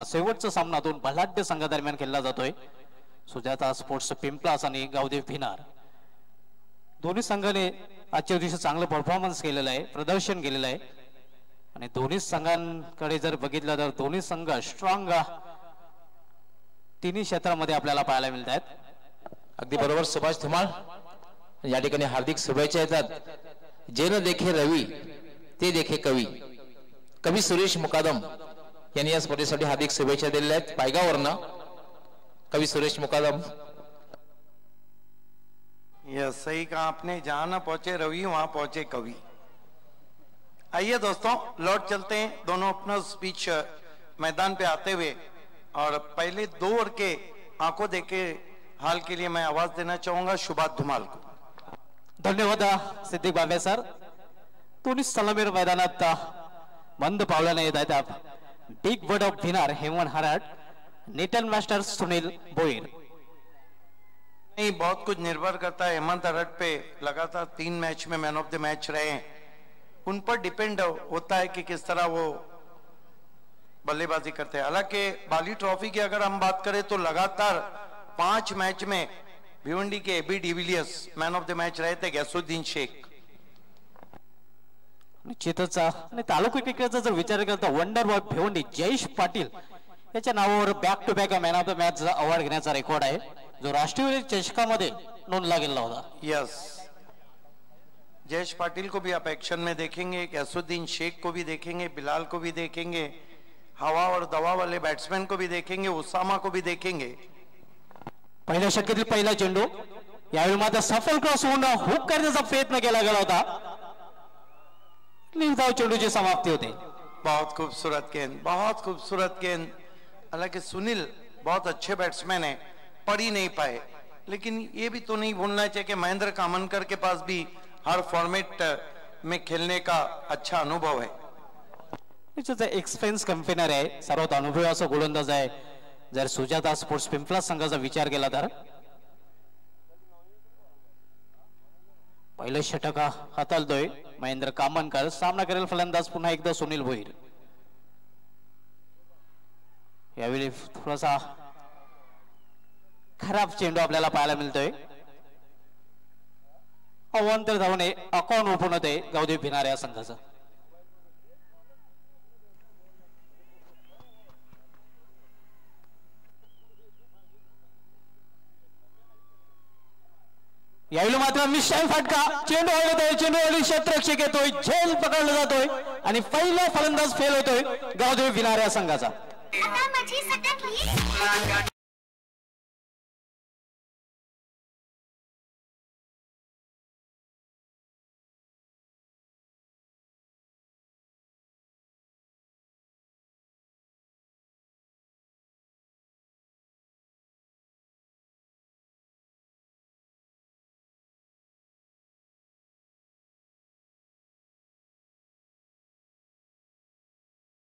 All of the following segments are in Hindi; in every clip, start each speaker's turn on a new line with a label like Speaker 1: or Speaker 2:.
Speaker 1: शेवटचा सामना दोन बलाढ्य संघादरम्यान खेळला जातोय. सुजाता स्पोर्ट्स पिंपलास आणि गावदेव भिनार. दोन्ही संघाने आजच्या दिवशी चांगलं परफॉर्मन्स केलेलं आहे, प्रदर्शन केलेलं आहे. आणि दोन्ही संघांकडे जर बघितलं तर दोन्ही संघ स्ट्रॉंग तिन्ही क्षेत्रामध्ये आपल्याला पाहायला मिळत आहेत.
Speaker 2: अगदी बरोबर सुभाष धुमाळ. या ठिकाणी हार्दिक शुभेच्छा येतात. जे न देखे रवी ते देखे कवी. कवी सुरेश मुकादम यांनी या स्पर्धेसाठी हार्दिक शुभेच्छा दिलेल्या आहेत पायगावरनं. कवि सुरेश मुकादम.
Speaker 3: यह सही कहा आपने, जहां न पहुंचे रवि वहां पहुंचे कवि. आइए दोस्तों लौट चलते हैं. दोनों अपना स्पीच मैदान पे आते हुए और पहले 2 ओवर के आंखों देखे हाल के लिए मैं आवाज देना चाहूंगा सुभाष धुमाल को.
Speaker 1: धन्यवाद सिद्दीक बाबे सर. दोन्ही सलामीर मैदानात बंद पावलाने येत आहेत. Big bird of Bhinar Hemant Harat, नेटल मास्टर सुनील बोईर.
Speaker 3: नहीं, बहुत कुछ निर्भर करता है हेमंत हराट पे. लगातार 3 मैच में मैन ऑफ द मैच रहे हैं. उन पर डिपेंड होता है कि किस तरह वो बल्लेबाजी करते हैं. हालांकि बाली ट्रॉफी की अगर हम बात करें तो लगातार 5 मैच में भिवंडी के AB de Villiers man of the match रहे थे. गैसुद्दीन शेख
Speaker 1: निश्चितच. आणि तालुका क्रिकेटचा जर विचार केला तर वंडर बॉय भिवंडी जयेश पाटील याच्या नावावर back to back man of the match award घेण्याचा रेकॉर्ड आहे, जो राष्ट्रीय चषकामध्ये नोंदला गेला होता.
Speaker 3: यस, जयेश पाटिल को भी आप एक्शन में देखेंगे, गैसुद्दीन शेख को भी देखेंगे, बिलाल को भी देखेंगे, हवा और दवा वाले बैट्समैन को भी देखेंगे, उसामा को भी देखेंगे.
Speaker 1: पहिल्या षटकातील पहिला चेंडू यावेळी मात्र सफल क्रॉस होऊन हुक करण्याचा प्रयत्न केला गेला होता. निर्धाव चेंडूची समाप्ती होते.
Speaker 3: बहुत खूबसूरत गेंद, बहुत खूबसूरत गेंद. हालांकि सुनील बहुत अच्छे बैट्समैन हैं, पढ़ ही नहीं पाए. लेकिन ये भी तो नहीं भूलना चाहिए कि महेंद्र कामनकर के पास भी हर फॉर्मेट में खेलने का अच्छा अनुभव है.
Speaker 1: एक्सपेन्स कंपेनर आहे, सर्वात अनुभवी असा गोलंदाज आहे. जर सुजाता स्पोर्ट्स पिंपला संघाचा विचार केला तर पहिलं षटक हाताळतोय महेंद्र कामनकर. सामना करेल फलंदाज पुन्हा एकदा सुनील भोईर. यावेळी थोडासा खराब चेंडू आपल्याला पाहायला मिळतोय. अवांतर धावने अकाउंट ओपन होते गावदेव भिनार या संघाचं. यावेळी मात्र मिशाईल फटका. चेंडू हलतोय, चेंडूवरील क्षेत्ररक्षक येतोय, झेल पकडला जातोय आणि पहिला फलंदाज फेल होतोय गावदेव भिनार या संघाचा.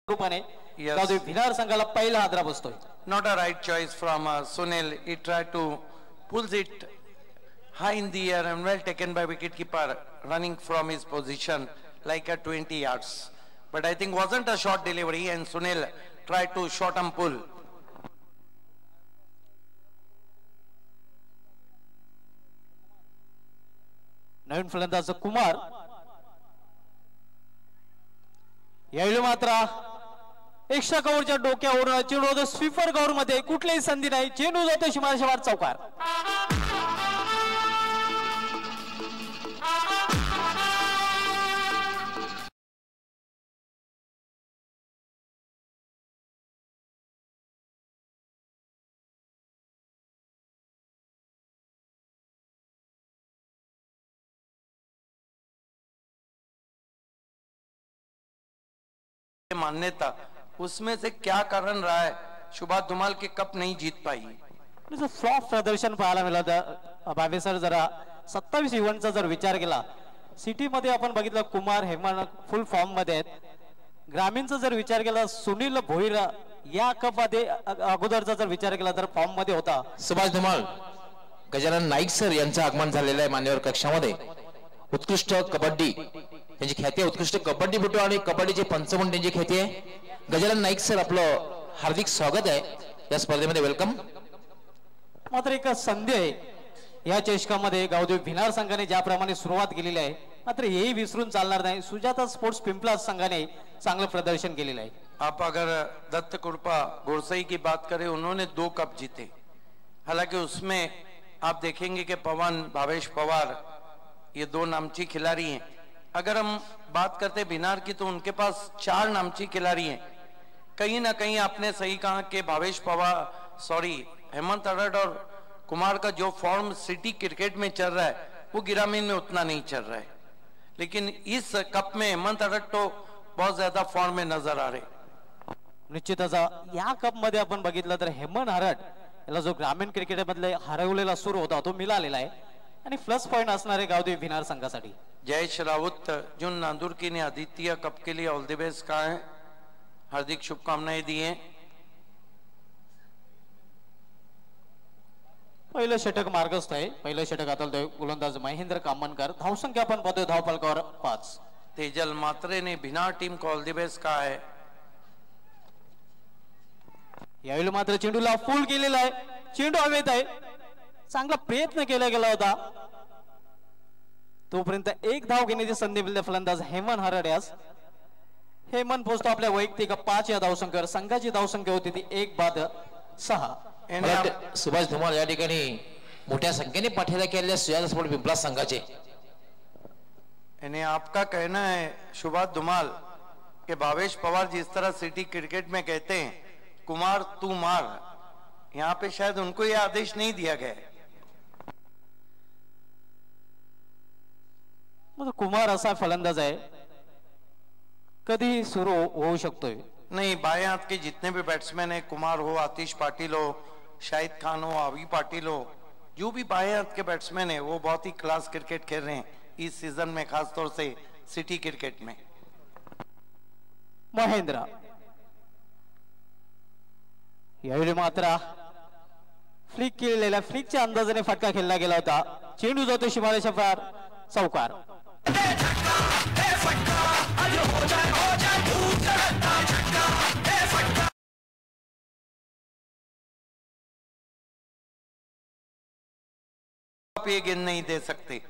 Speaker 1: गावदेव भिनार संघाला पहिला हादरा बसतोय.
Speaker 3: Not a right choice from Sunil. He tried to pulls it high in the air and well taken by wicketkeeper running from his position like a 20 yards. But I think wasn't a short delivery and Sunil tried to short and pull.
Speaker 1: नवीन फलंदाज कुमार. यावेळी मात्र एक्स्ट्रा कव्हरच्या डोक्यावरून चेंडू स्वीपर कव्हर मध्ये कुठलीही संधी नाही. चेंडू जातो सीमारेषेवर चौकार.
Speaker 3: मान्यता उसमें से क्या कारण रहा है सुभाष धुमाल के कप नहीं जीत पाई.
Speaker 1: फ्लॉप प्रदर्शन पाहायला मिळालं बाबे सर. जरा 27 इव्हेंटचा जर विचार केला, सिटी मध्ये आपण बघितलं कुमार हेमंत फुल फॉर्म मध्ये आहेत. ग्रामीणचा जर विचार केला सुनील भोईर या कप मध्ये अगोदरचा जर विचार केला तर फॉर्म मध्ये होता.
Speaker 2: सुभाष धुमाळ, गजानन नाईक सर यांचं आगमन झालेलं आहे मान्यवर कक्षामध्ये. उत्कृष्ट कबड्डी त्यांची ख्याती आहे, उत्कृष्ट कबड्डीपटू आणि कबड्डीचे पंच म्हणून त्यांची ख्याती आहे. गजानन नाईक सर आपलं हार्दिक स्वागत आहे या स्पर्धेमध्ये, वेलकम.
Speaker 1: मात्र एक संधी आहे या चषकामध्ये गावदेव भिनार संघाने ज्याप्रमाणे सुरुवात केलेली आहे, मात्र हेही विसरून चालणार नाही. सुजाता स्पोर्ट्स पिंपला संघाने चांगलं प्रदर्शन केलेलं आहे.
Speaker 3: आप अगर दत्त कृपा गोरसई की बात करें, उन्होंने 2 कप जीते. हालांकि उसमें आप देखेंगे कि पवन, भावेश पवार ये 2 नामची खिलाड़ी हैं. अगर हम बात करते भिनार की तो उनके पास 4 नामची खिलाड़ी हैं. कहीं ना कहीं आपने सही कहा कि भावेश पवार, हेमंत अडट और कुमार का जो फॉर्म सिटी क्रिकेट में चल रहा है वो ग्रामीण में उतना नहीं चल रहा है. लेकिन इस कप में हेमंत अडट तो बहुत ज्यादा फॉर्म में नजर आ रहे.
Speaker 1: निश्चितच या कप मध्ये आपण बघितलं तर हेमंत हरट याला जो ग्रामीण क्रिकेट मधले हरवलेला सूर होता तो मिळालेला आहे आणि प्लस पॉइंट असणारे गावदेव भिनार संघासाठी.
Speaker 3: जयेश राउत जुन नांदुरकी ने आदित्य कप के लिए ऑल द बेस्ट कहा है, हार्दिक शुभकामनाएं दी हैं.
Speaker 1: पहिलं षटक मार्गस्थ आहे. पहिलं षटक हाताळतोय गोलंदाज महेंद्र कामनकर. धावसंख्या आपण पाहतोय धावफलकावर 5.
Speaker 3: तेजल मात्रे ने भिनार टीम को ऑल द बेस्ट कहा है.
Speaker 1: यावेळी मात्र चेंडूला फुल केलेला आहे. चेंडू हवेत आहे. चांगला प्रयत्न केला गेला होता, तोपर्यंत एक धाव घेण्याची संधी मिळते फलंदाज हेमंत हरड्यास. हेमंत पोहोचतो आपल्या वैयक्तिक 5 या धावसंख्येवर. संघाची धावसंख्या होती ती 1-6.
Speaker 2: सुभाष धुमाळ या ठिकाणी मोठ्या संख्येने पाठीला केलेल्या सुजाता स्पोर्ट्स पिंपला संघाचे.
Speaker 3: यानी आपका कहना है सुभाष धुमाल कि भावेश पवार जिस तरह सिटी क्रिकेट में कहते हैं कुमार तू मार, यहाँ पे शायद उनको यह आदेश नहीं दिया गया है.
Speaker 1: कुमार असा फलंदाज आहे, कधी सुरू होऊ शकतोय.
Speaker 3: नहीं, बाएं हाथ के जितने भी बैट्समैन है, कुमार हो, आतिश पाटिल हो, शाहिद खान हो, आवी पाटिल हो, जो भी बाएं हाथ के बैट्समैन है वो बहुत ही क्लास क्रिकेट खेल रहे हैं इस सीजन में, खासतौर से सिटी क्रिकेट में.
Speaker 1: महेंद्र यावेळी मात्र फ्लिक केलेल्या फ्लिकच्या अंदाजाने फटका खेळला गेला होता. चेंडू जातो शिमारेच्या पार, चौकार.
Speaker 3: आप ये गेंद नहीं दे सकते.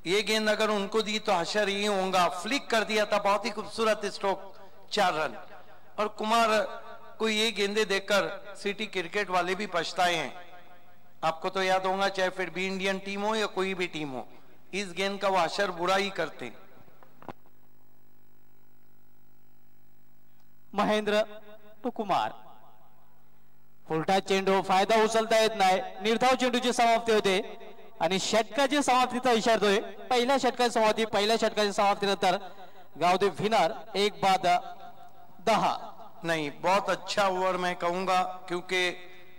Speaker 3: ये गेंद अगर उनको दी तो हशर ही होगा. फ्लिक कर दिया था, बहुत ही खूबसूरत स्ट्रोक, 4 रन. और कुमार को ये गेंदे देकर सिटी क्रिकेट वाले भी पछताए हैं. आपको तो याद होगा, चाहे फिर भी इंडियन टीम हो या कोई भी टीम हो, इस गेंद का वो हशर बुरा ही करते.
Speaker 1: महेंद्र टू कुमार. उलटा चेंडू, फायदा उचलता येत नाही. निर्धाव चेंडूची समाप्ती होते आणि षटकाची समाप्तीचा इशारतोय. पहिल्या षटकाची समाप्ती, पहिल्या षटकाची समाप्तीनंतर गावदेव भिनार 1-10.
Speaker 3: नहीं, बहुत अच्छा ओवर मैं कहूंगा, क्योंकि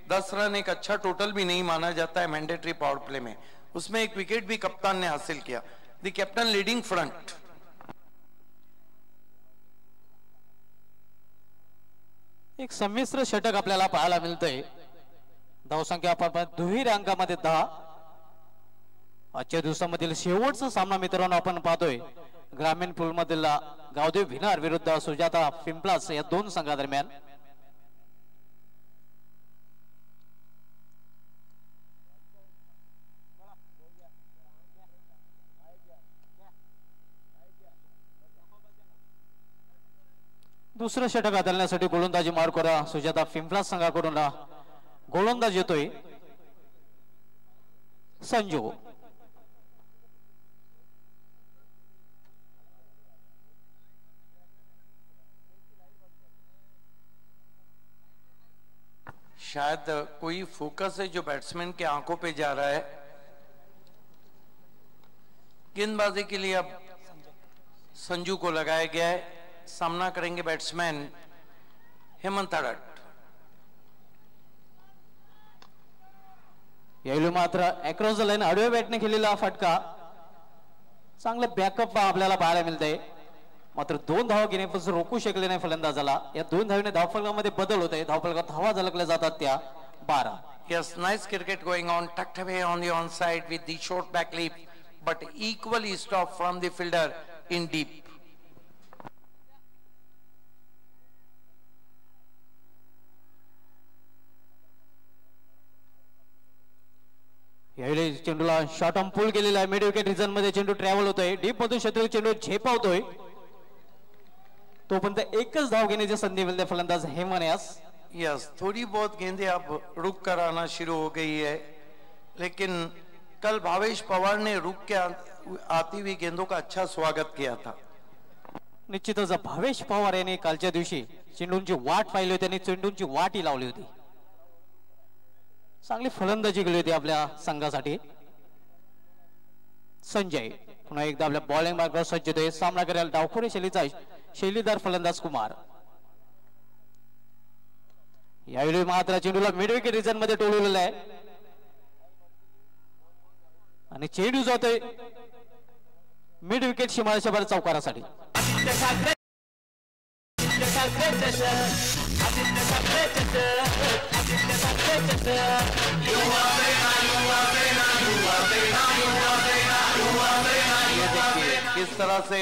Speaker 3: 10 रन एक अच्छा टोटल भी नहीं माना जाता है मैंडेटरी पावर प्ले में. उसमें एक विकेट भी कप्तान ने हासिल किया. The captain leading front.
Speaker 1: एक संमिश्र षटक आपल्याला पाहायला मिळतंय. धावसंख्या आपण दुहेरी अंकामध्ये 10. आजच्या दिवसामधील शेवटचा सामना मित्रांनो आपण पाहतोय ग्रामीण पूल मधील गावदेव भिनार विरुद्ध सुजाता पिंपलास या 2 संघादरम्यान. दुसरं षटक हाताळण्यासाठी गोलंदाजी मार करा सुजाता पिंपलास संघाकडून. गोलंदाज येतोय संजू.
Speaker 3: शायद कोई फोकस है जो बैट्समैन के आंखों पे जा रहा है. गेंदबाजी के लिए अब संजू को लगाया गया है. सामना करेंगे बैट्समैन हेमंत अडट.
Speaker 1: यावेळी मात्र अक्रॉस द लाईन आडव्या बॅटने केलेला फटका. चांगलं बॅकअप आपल्याला पाहायला मिळतंय. मात्र 2 धावा घेण्यापासून रोखू शकले नाही फलंदाजाला. या 2 धावेने धावफलकामध्ये बदल होत आहे. धावफलकात धावा झलकल्या जातात त्या 12.
Speaker 3: Yes, nice cricket going on, tucked away on the onside with the short back leap, but equally stopped from the fielder in deep.
Speaker 1: चेंडूला शॉर्ट ऑन पुल केलेला आहे. मिड विकेट रिजन मध्ये चेंडू ट्रॅव्हल होतोय. डीप मधून शत्रू चेंडू झेपावतोय. तोपर्यंत एकच धाव घेण्याची संधी मिळते फलंदाज हेमन यास.
Speaker 3: यस, थोड़ी बहुत गेंदें अब रुक कर आना शुरू हो गई है, लेकिन कल भावेश पवार ने रुक के आती हुई गेंदों का अच्छा स्वागत किया था.
Speaker 1: निश्चितच भावेश पवार यांनी कालच्या दिवशी चेंडूंची वाट पाहिली होती आणि चेंडूंची वाटही लावली होती. चांगली फलंदाजी केली होती आपल्या संघासाठी. संजय पुन्हा एकदा आपल्या बॉलिंग मार्गावर सज्ज होते. सामना करायला डावखोरी शैलीचा शैलीदार फलंदाज कुमार. यावेळी मात्र चेंडूला मिड विकेट रिजन मध्ये टोलवलेला आहे आणि चेंडू जातोय मिड विकेट सीमारेषा बाहेर चौकारासाठी.
Speaker 3: किस तरह से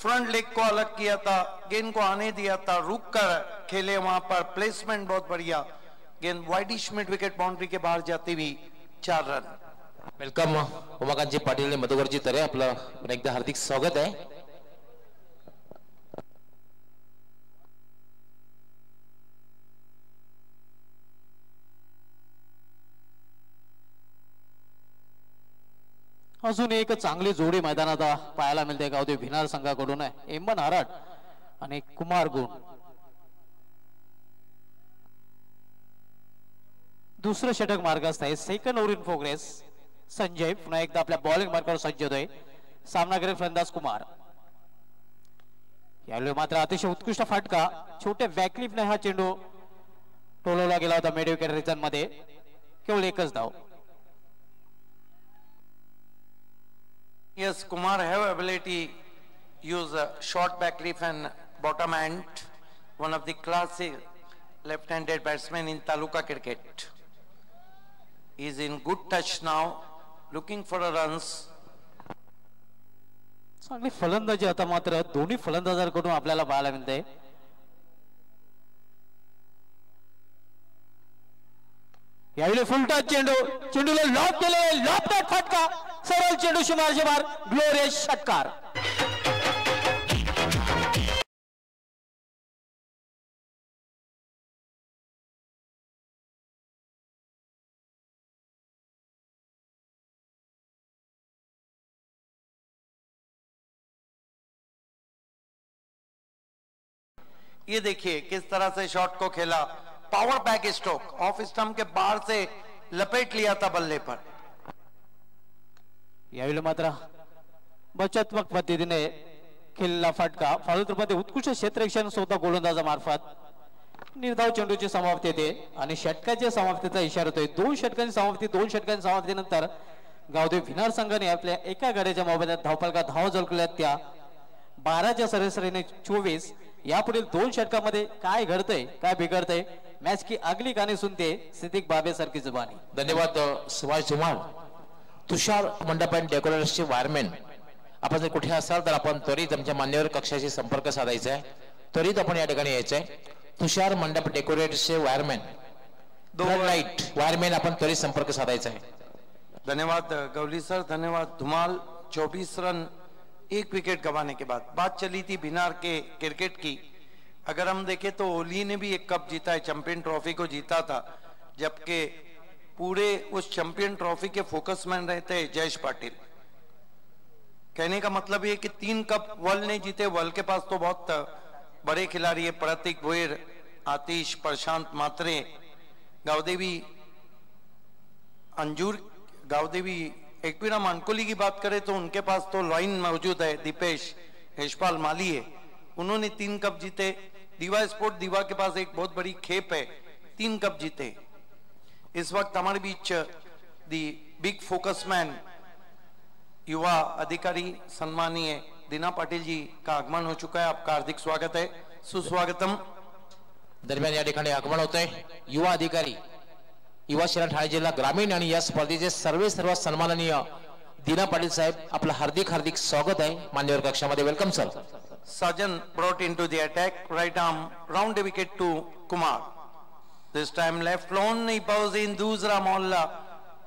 Speaker 3: फ्रंट लेग को अलग किया था, गेंद को आने दिया था, रुक कर खेले वहां पर. प्लेसमेंट बहुत बढ़िया. गेंद वाइडिश मिड विकेट बाउंड्री के बाहर जाती हुई 4 रन.
Speaker 2: वेलकम उमाकांतजी पाटील आणि मधुकरजी तरे, आपलं पुन्हा एकदा हार्दिक स्वागत आहे.
Speaker 1: अजून एक चांगली जोडी मैदानात पाहायला मिळते गावदेवी भिनार संघाकडून. एमन आराड आणि कुमार गुण. दुसरं षटक मार्गस्थ आहे. Second over in progress. Sanjay पुन्हा एकदा आपल्या बॉलिंग मार्गावर सज्ज होतोय. सामना करेल फलंदाज कुमार. यावेळी मात्र अतिशय उत्कृष्ट फटका छोट्या वॅकलिफने हा चेंडू टोलवला गेला होता मिड विकेट रिजन मध्ये. केवळ एकच धाव.
Speaker 3: Yes, Kumar have ability use a short back leaf and bottom hand. One of the classic left-handed batsmen in Taluka cricket. He is in good touch now, looking for a runs.
Speaker 1: चांगली फलंदाजी आता मात्र दोन्ही फलंदाजांकडून आपल्याला पाहायला मिळते. यावेळी फुलटा चेंडू, चेंडूला लॉब केले. लॉब फटका सरळ चेंडू सीमारेषे बाहेर. ग्लोरियस षटकार.
Speaker 3: ये देखिए किस तरह से शॉट को खेला. Power back stroke off stump के बाहर से लपेट लिया था बल्ले पर.
Speaker 1: यावेळी मात्र बचात्मक पद्धतीने खेळलेला फटका. फलंदाजीमध्ये उत्कृष्ट क्षेत्ररक्षण स्वतः गोलंदाजामार्फत निर्धाव चेंडूची समाप्ती येते आणि षटकाच्या समाप्तीचा इशारा होतोय. 2 षटकांची समाप्ती. 2 षटकांची समाप्तीनंतर गावदेवी भिनार संघाने आपल्या एका गाड्याच्या मोबाईलात धावफलका धाव झळकल्या. त्या 12च्या सरासरीने 24. यापुढील 2 षटकामध्ये काय घडतंय काय बिघडतंय मॅच की अगली गाणी सुनते सिद्दीक बाबे सारखी जुबानी.
Speaker 2: धन्यवाद सुभाष धुमाळ. तुषार मंडप अँड डेकोरेटर्सचे वायरमॅन, आपण जर कुठे असाल तर आपण त्वरित आमच्या मान्यवर कक्षाशी संपर्क साधायचा आहे. त्वरित आपण या ठिकाणी यायचं आहे. तुषार मंडप डेकोरेटर्सचे वायरमॅन, लाईट वायरमॅन, आपण त्वरित संपर्क साधायचा आहे.
Speaker 3: धन्यवाद गौली सर, धन्यवाद धुमाल. 24 रन 1 विकेट गंवाने के बाद. बात चली थी बिनार के क्रिकेट की. अगर हम देखें तो ओली ने भी एक कप जीता है, चैंपियन ट्रॉफी को जीता था, जबकि पूरे उस चैंपियन ट्रॉफी के फोकसमैन रहते हैं जयेश पाटिल. कहने का मतलब ये कि 3 कप वर्ल्ड ने जीते. वर्ल्ड के पास तो बहुत बड़े खिलाड़ी है, प्रतीक भोयर, आतिश, प्रशांत मात्रे, गावदेवी अंजूर, गावदेवी एकवीरा मानकोली की बात करें तो उनके पास तो लाइन मौजूद है. दीपेश, यशपाल माली है, उन्होंने 3 कप जीते. दीवा स्पोर्ट दीवा के पास एक बहुत बड़ी खेप है, 3 कप जीते. इस वक्त हमारे बीच दी बिग फोकसमैन युवा अधिकारी सम्मानीय दीना पाटिल जी का आगमन हो चुका है. आपका हार्दिक स्वागत है, सुस्वागतम.
Speaker 2: दरम्यान या ठिकाणी आगमन होत आहे युवा अधिकारी युवा शहर ठाणे जिल्हा ग्रामीण आणि या स्पर्धेचे सर्व सन्माननीय दीना पाटील साहेब, आपलं हार्दिक हार्दिक स्वागत आहे मान्यवर कक्षामध्ये. Welcome sir.
Speaker 3: Sajan brought into the attack, right arm round the wicket to Kumar. This time left lawn, he bows in दूसरा मोहल्ला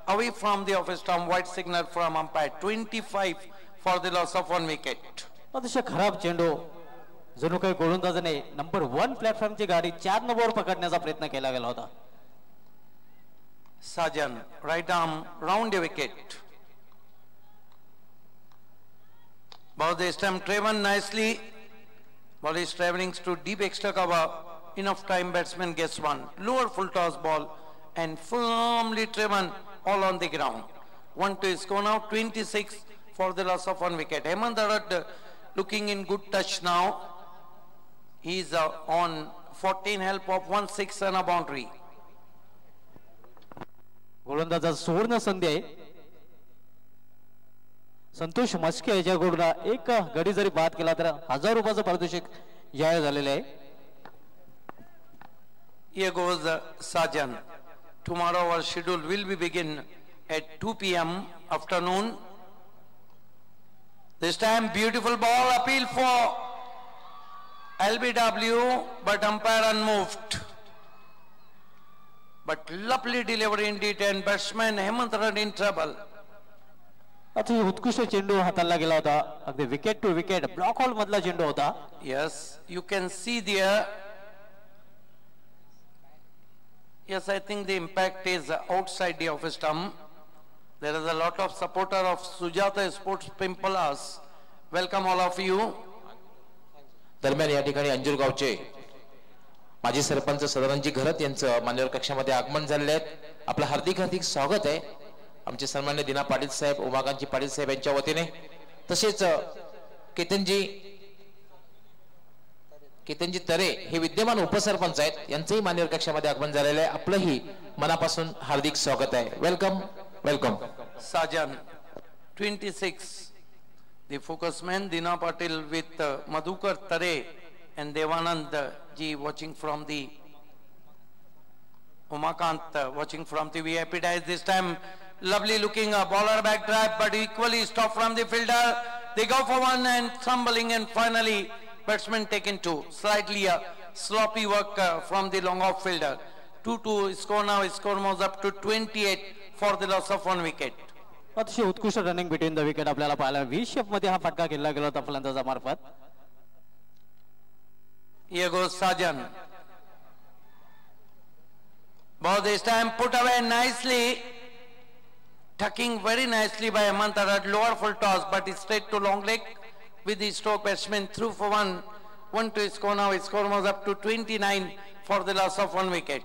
Speaker 3: away from the office stump, white signal from umpire. 25 for the loss of 1 wicket.
Speaker 1: अतिशय खराब चेंडू, जणू काही गोलंदाजाने नंबर 1 प्लॅटफॉर्मची गाडी 4 नंबरवर पकडण्याचा प्रयत्न केला गेला होता.
Speaker 3: Sajan, right arm round the wicket. Ball this time Trevor nicely. Ball is traveling to deep extra cover. Enough time, batsman gets one. Lower full toss ball and firmly Trevor all on the ground. 1 to score now. 26 for the loss of 1 wicket. Hemant Arad looking in good touch now. He is on 14 help of 1-6 and a boundary.
Speaker 1: गोलंदाजा सुवर्ण संधी आहे. संतोष मस्के याच्याकडून एक गडी जरी बाद केला तर 1000 रुपयाचं पारितोषिक जाहीर झालेले आहे.
Speaker 3: Here goes Sajan. Tomorrow our schedule will be begin at 2 p.m. afternoon. This time beautiful ball, appeal for LBW, but umpire unmoved. But lovely delivery indeed, and batsman Hemant Arad in trouble.
Speaker 1: अतिशय उत्कृष्ट चेंडू हाताला गेला होता. अगदी wicket to wicket block hole मधला चेंडू होता.
Speaker 3: Yes, you can see there. Yes, I think the impact is outside the office stump. There is a lot of supporter of Sujata Sports Pimpalas. Welcome all of you.
Speaker 2: दरम्यान या ठिकाणी अंजूर गावचे माजी सरपंच सदानंदजी घरत यांचं मान्यवर कक्षामध्ये आगमन झालेले आहेत. आपलं हार्दिक हार्दिक स्वागत आहे. आमचे सन्माननीय दिना पाटील साहेब, उमाकांची पाटील साहेब यांच्या वतीने, तसेच केतनजी तरे हे विद्यमान उपसरपंच आहेत, यांचंही मान्यवर कक्षामध्ये आगमन झालेलं आहे. आपलंही मनापासून हार्दिक स्वागत आहे. Welcome welcome.
Speaker 3: Sajan 26. The focus man Dina Patil with Madhukar Tare and Devanand ji watching from the Umakant watching from the VIP dice. This time lovely looking bowler back drive, but equally stopped from the fielder. They go for one and stumbling, and finally batsman taken two. Slightly sloppy work from the long off fielder. 2-2 score now. Score moves up to 28 for the loss of 1 wicket.
Speaker 1: अतिशय उत्कृष्ट रनिंग बिटवीन द विकेट आपल्याला पाहायला व्ही शेप मध्ये हा फटका खेळला गेला होता फलंदाजामार्फत.
Speaker 3: Here goes Sajan. Ball this time put away nicely. Tucking very nicely by Hemant Arad. Lower full toss, but it's straight to long leg with the stroke batsman through for one. 1 to score now. Score moves up to 29 for the loss of 1 wicket.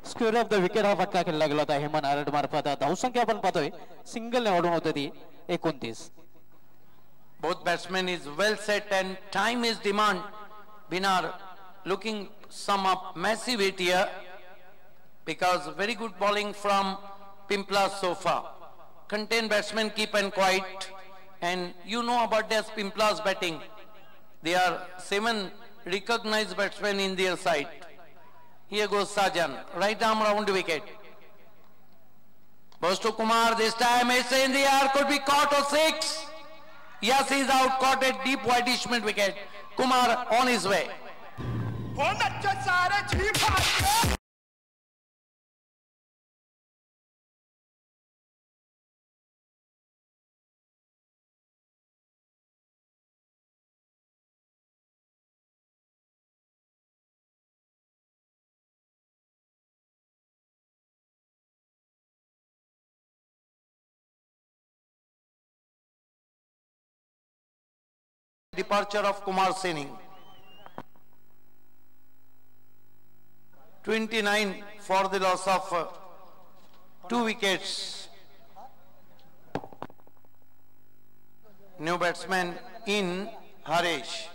Speaker 1: Square of the wicket हा फटका खेळला गेला होता हेमंत आरड मार्फत. धावसंख्या आपण पाहतोय सिंगल निवडून होती ती 29.
Speaker 3: Both batsmen is well set and time is demand. Binar looking some up massive hit here because very good bowling from Pimpla so far. Contain batsmen keep and quiet, and you know about their Pimpla's batting. They are 7 recognized batsmen in their side. Here goes Sajan, right arm round wicket. Goes to Kumar, this time it's in the air, could be caught or 6. Yes, he's out, caught at deep whitish mid wicket. Kumar on his way. Departure of Kumar Saini. 29 for the loss of 2 wickets. New batsman in Harish.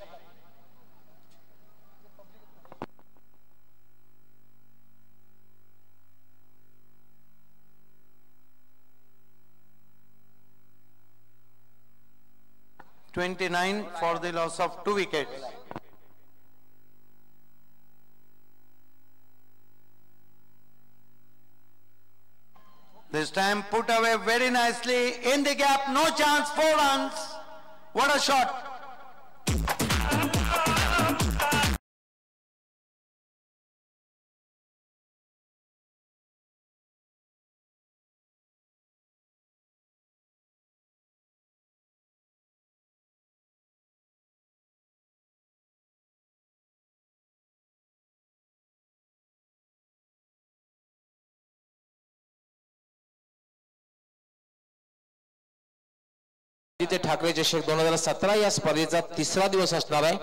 Speaker 3: (29) for the loss of 2 wickets. This time put away very nicely in the gap, no chance, 4 runs. What a shot.
Speaker 2: Aditya Thackeray चषक 2017 या स्पर्धेचा तिसरा दिवस असणार आहे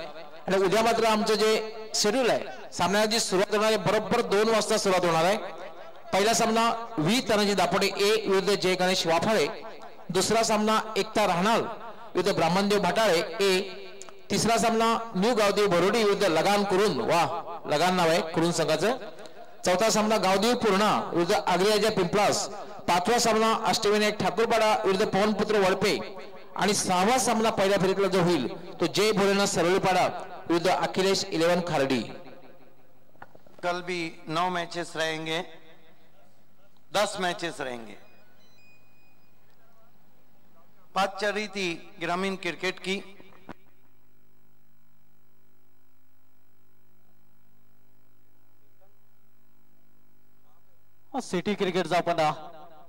Speaker 2: आणि उद्या मात्र आमचं जे शेड्यूल आहे सामन्याची सुरुवात होणार आहे बरोबर 2 वाजता सुरुवात होणार आहे. पहिला सामना व्ही तानाजी दापोडे ए विरुद्ध जय गणेश वाफाळे, दुसरा सामना एकता राहणार विरुद्ध ब्राह्मणदेव भाटाळे ए, तिसरा सामना न्यू गावदेव भरोडी विरुद्ध लगान कुरुन, वा लगान नाव आहे कुरुन संघाचं, चौथा सामना गावदेव पूर्णा विरुद्ध आग्रेजा पिंपलास, पाचवा सामना अष्टविनायक ठाकूरपाडा विरुद्ध पवनपुत्र वळपे आणि सहावा सामना पहिल्या फेरीतला जो होईल तो जय भोलेनाथ सरवळीपाडा विरुद्ध अखिलेश 11 खारडी.
Speaker 3: कल भी 9 मैचेस रहेंगे, 10 मैचेस रहेंगे. बात चल रही थी ग्रामीण क्रिकेट की.
Speaker 1: सिटी क्रिकेटचा आपण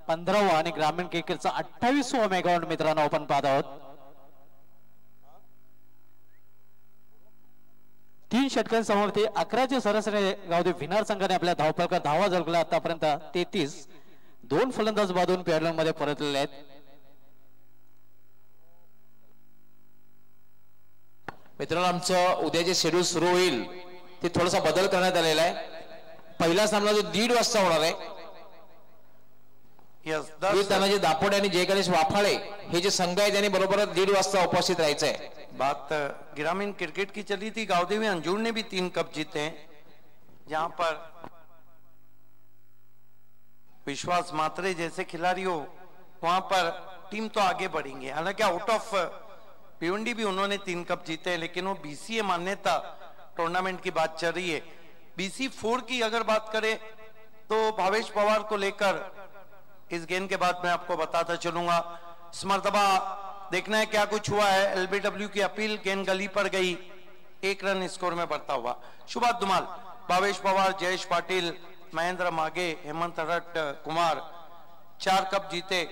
Speaker 1: 15वा आणि ग्रामीण क्रिकेटचा 28वा मेगाउंट मित्रांनो आपण पाहत आहोत. 3 षटकांसमोर 11चे सरासरी गावदेव विनार संघाने आपल्या धावपळकर धावा झळकला आतापर्यंत 33. 2 फलंदाज बाजून पॅडलॉन मध्ये परतलेले आहेत.
Speaker 2: मित्रांनो आमचं उद्याचे शेड्यूल सुरू होईल ते थोडासा बदल करण्यात आलेला आहे. पहिला सामना जो 1:30 वाजता होणार आहे तानाजी दापोडे आणि जय गणेश वाफाळे हे जे संघ आहे त्यांनी बरोबर 1:30 वाजता उपस्थित राहायचं आहे.
Speaker 3: बात ग्रामीण क्रिकेट की चली थी. गावदेवी अंजुर ने भी 3 कप जीते हैं, जहां पर विश्वास मात्रे जैसे खिलाड़ी हो वहां पर टीम तो आगे बढ़ेंगे. हालांकि आउट ऑफ भिवंडी भी उन्होंने 3 कप जीते हैं, लेकिन वो बीसीए मान्यता टूर्नामेंट की बात चल रही है. BC4 की अगर बात करें तो भावेश पवार को लेकर इस गेंद के बाद मैं आपको बताता चलूंगा. इस मर्तबा देखना है क्या कुछ हुआ है. LBW की अपील, गेंद गली पर गई, 1 रन स्कोर में बढ़ता हुआ. शुभात धुमाल, भावेश पवार, जयेश पाटिल, महेंद्र मागे, हेमंत हरट कुमार 4 कप जीते.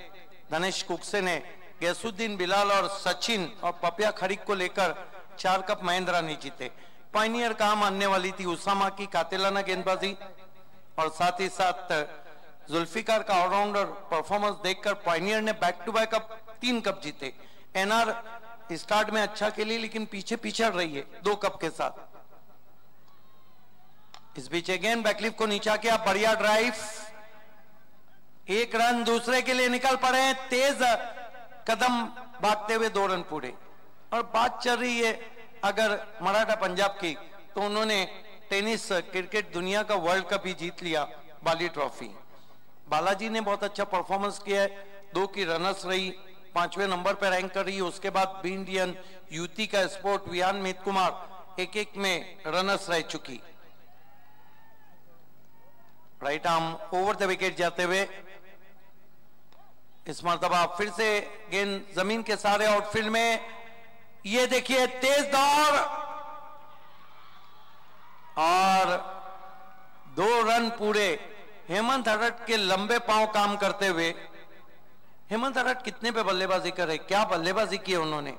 Speaker 3: धनेश कुकसे ने गैसुद्दीन बिलाल और सचिन और पपिया खरीक को लेकर 4 कप महेंद्रा ने जीते. पायनियर कहां मानने वाली थी उसामा की कातिलाना गेंदबाजी और साथ ही साथ जुल्फिकार का ऑलराउंडर परफॉर्मेंस देखकर पायनियर ने बैक टू बैक अब 3 कप जीते. एनआर स्टार्ट में अच्छा खेली लेकिन पीछे पिछड़ रही है 2 कप के साथ. इस बीच अगेन बैकलिफ को नीचा किया, बढ़िया ड्राइव, 1 रन दूसरे के लिए निकल पड़े. तेज कदम भागते हुए 2 रन पूरे. और बात चल रही है अगर मराठा पंजाब की, तो उन्होंने टेनिस क्रिकेट दुनिया का वर्ल्ड कप ही जीत लिया, बाली ट्रॉफी. बालाजी ने बहुत अच्छा परफॉर्मेंस किया है, 2 की रनर्स रही, 5वें नंबर पर रैंक कर रही है. उसके बाद बी इंडियन युति का स्पोर्ट विहान मीत कुमार 1-1 में रनर्स रह चुकी. Right arm over the wicket जाते हुए इस मर्तबा फिर से गेंद जमीन के सारे आउटफील्ड में. ये देखिए तेज दौड़ और 2 रन पूरे. हेमंत हरट के लंबे पांव काम करते हुए. हेमंत हरट कितने पे बल्लेबाजी करे, क्या बल्लेबाजी की उन्होंने.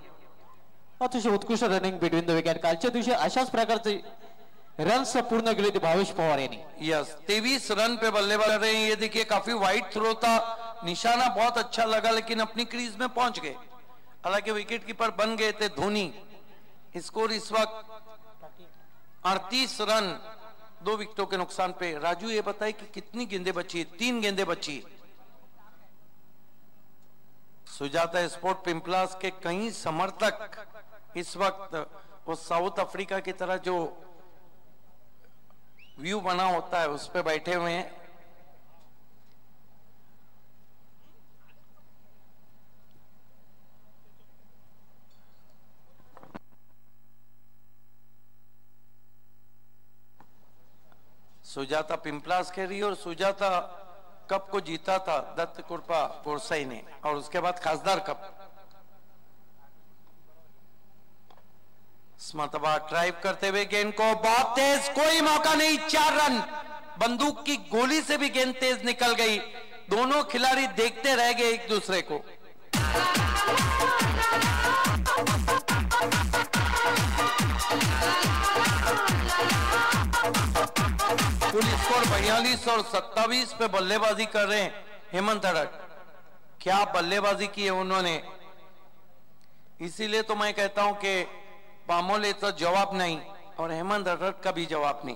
Speaker 1: अतिशय उत्कृष्ट रनिंग बिटवीन द विकेट. कालच्या दिवशी अशाच प्रकारचे रन्स पूर्ण केले थे भावेश पवार यांनी.
Speaker 3: यस, 23 रन पे बल्लेबाजी कर रहे हैं. ये देखिए काफी वाइड थ्रो था, निशाना बहुत अच्छा लगा लेकिन अपनी क्रीज में पहुंच गए. हालांकि विकेट कीपर बन गए थे धोनी. स्कोर इस वक्त 38 रन 2 विकेटों के नुकसान पे. राजू ये बताए कि कितनी गेंदें बची. 3 गेंदें बची. सुजाता स्पोर्ट पिंपलास के कई समर्थक इस वक्त वो साउथ अफ्रीका की तरह जो व्यू बना होता है उस पे बैठे हुए हैं. सुजाता पिंपलास खेली और सुजाता कप को जीता था दत्त कृपा गोरसाई ने और उसके बाद खासदार कप. मर्तबा ड्राइव करते हुए गेंद को बहुत तेज, कोई मौका नहीं, 4 रन. बंदूक की गोली से भी गेंद तेज निकल गई. दोनों खिलाड़ी देखते रह गए एक दूसरे को. कुल स्कोर 42 और 27 पे बल्लेबाजी कर रहे हैं हेमंत हरट. क्या बल्लेबाजी की है उन्होंने. इसीलिए तो मैं कहता हूं कि पामोले तो जवाब नहीं और हेमंत अडहट का भी जवाब नहीं।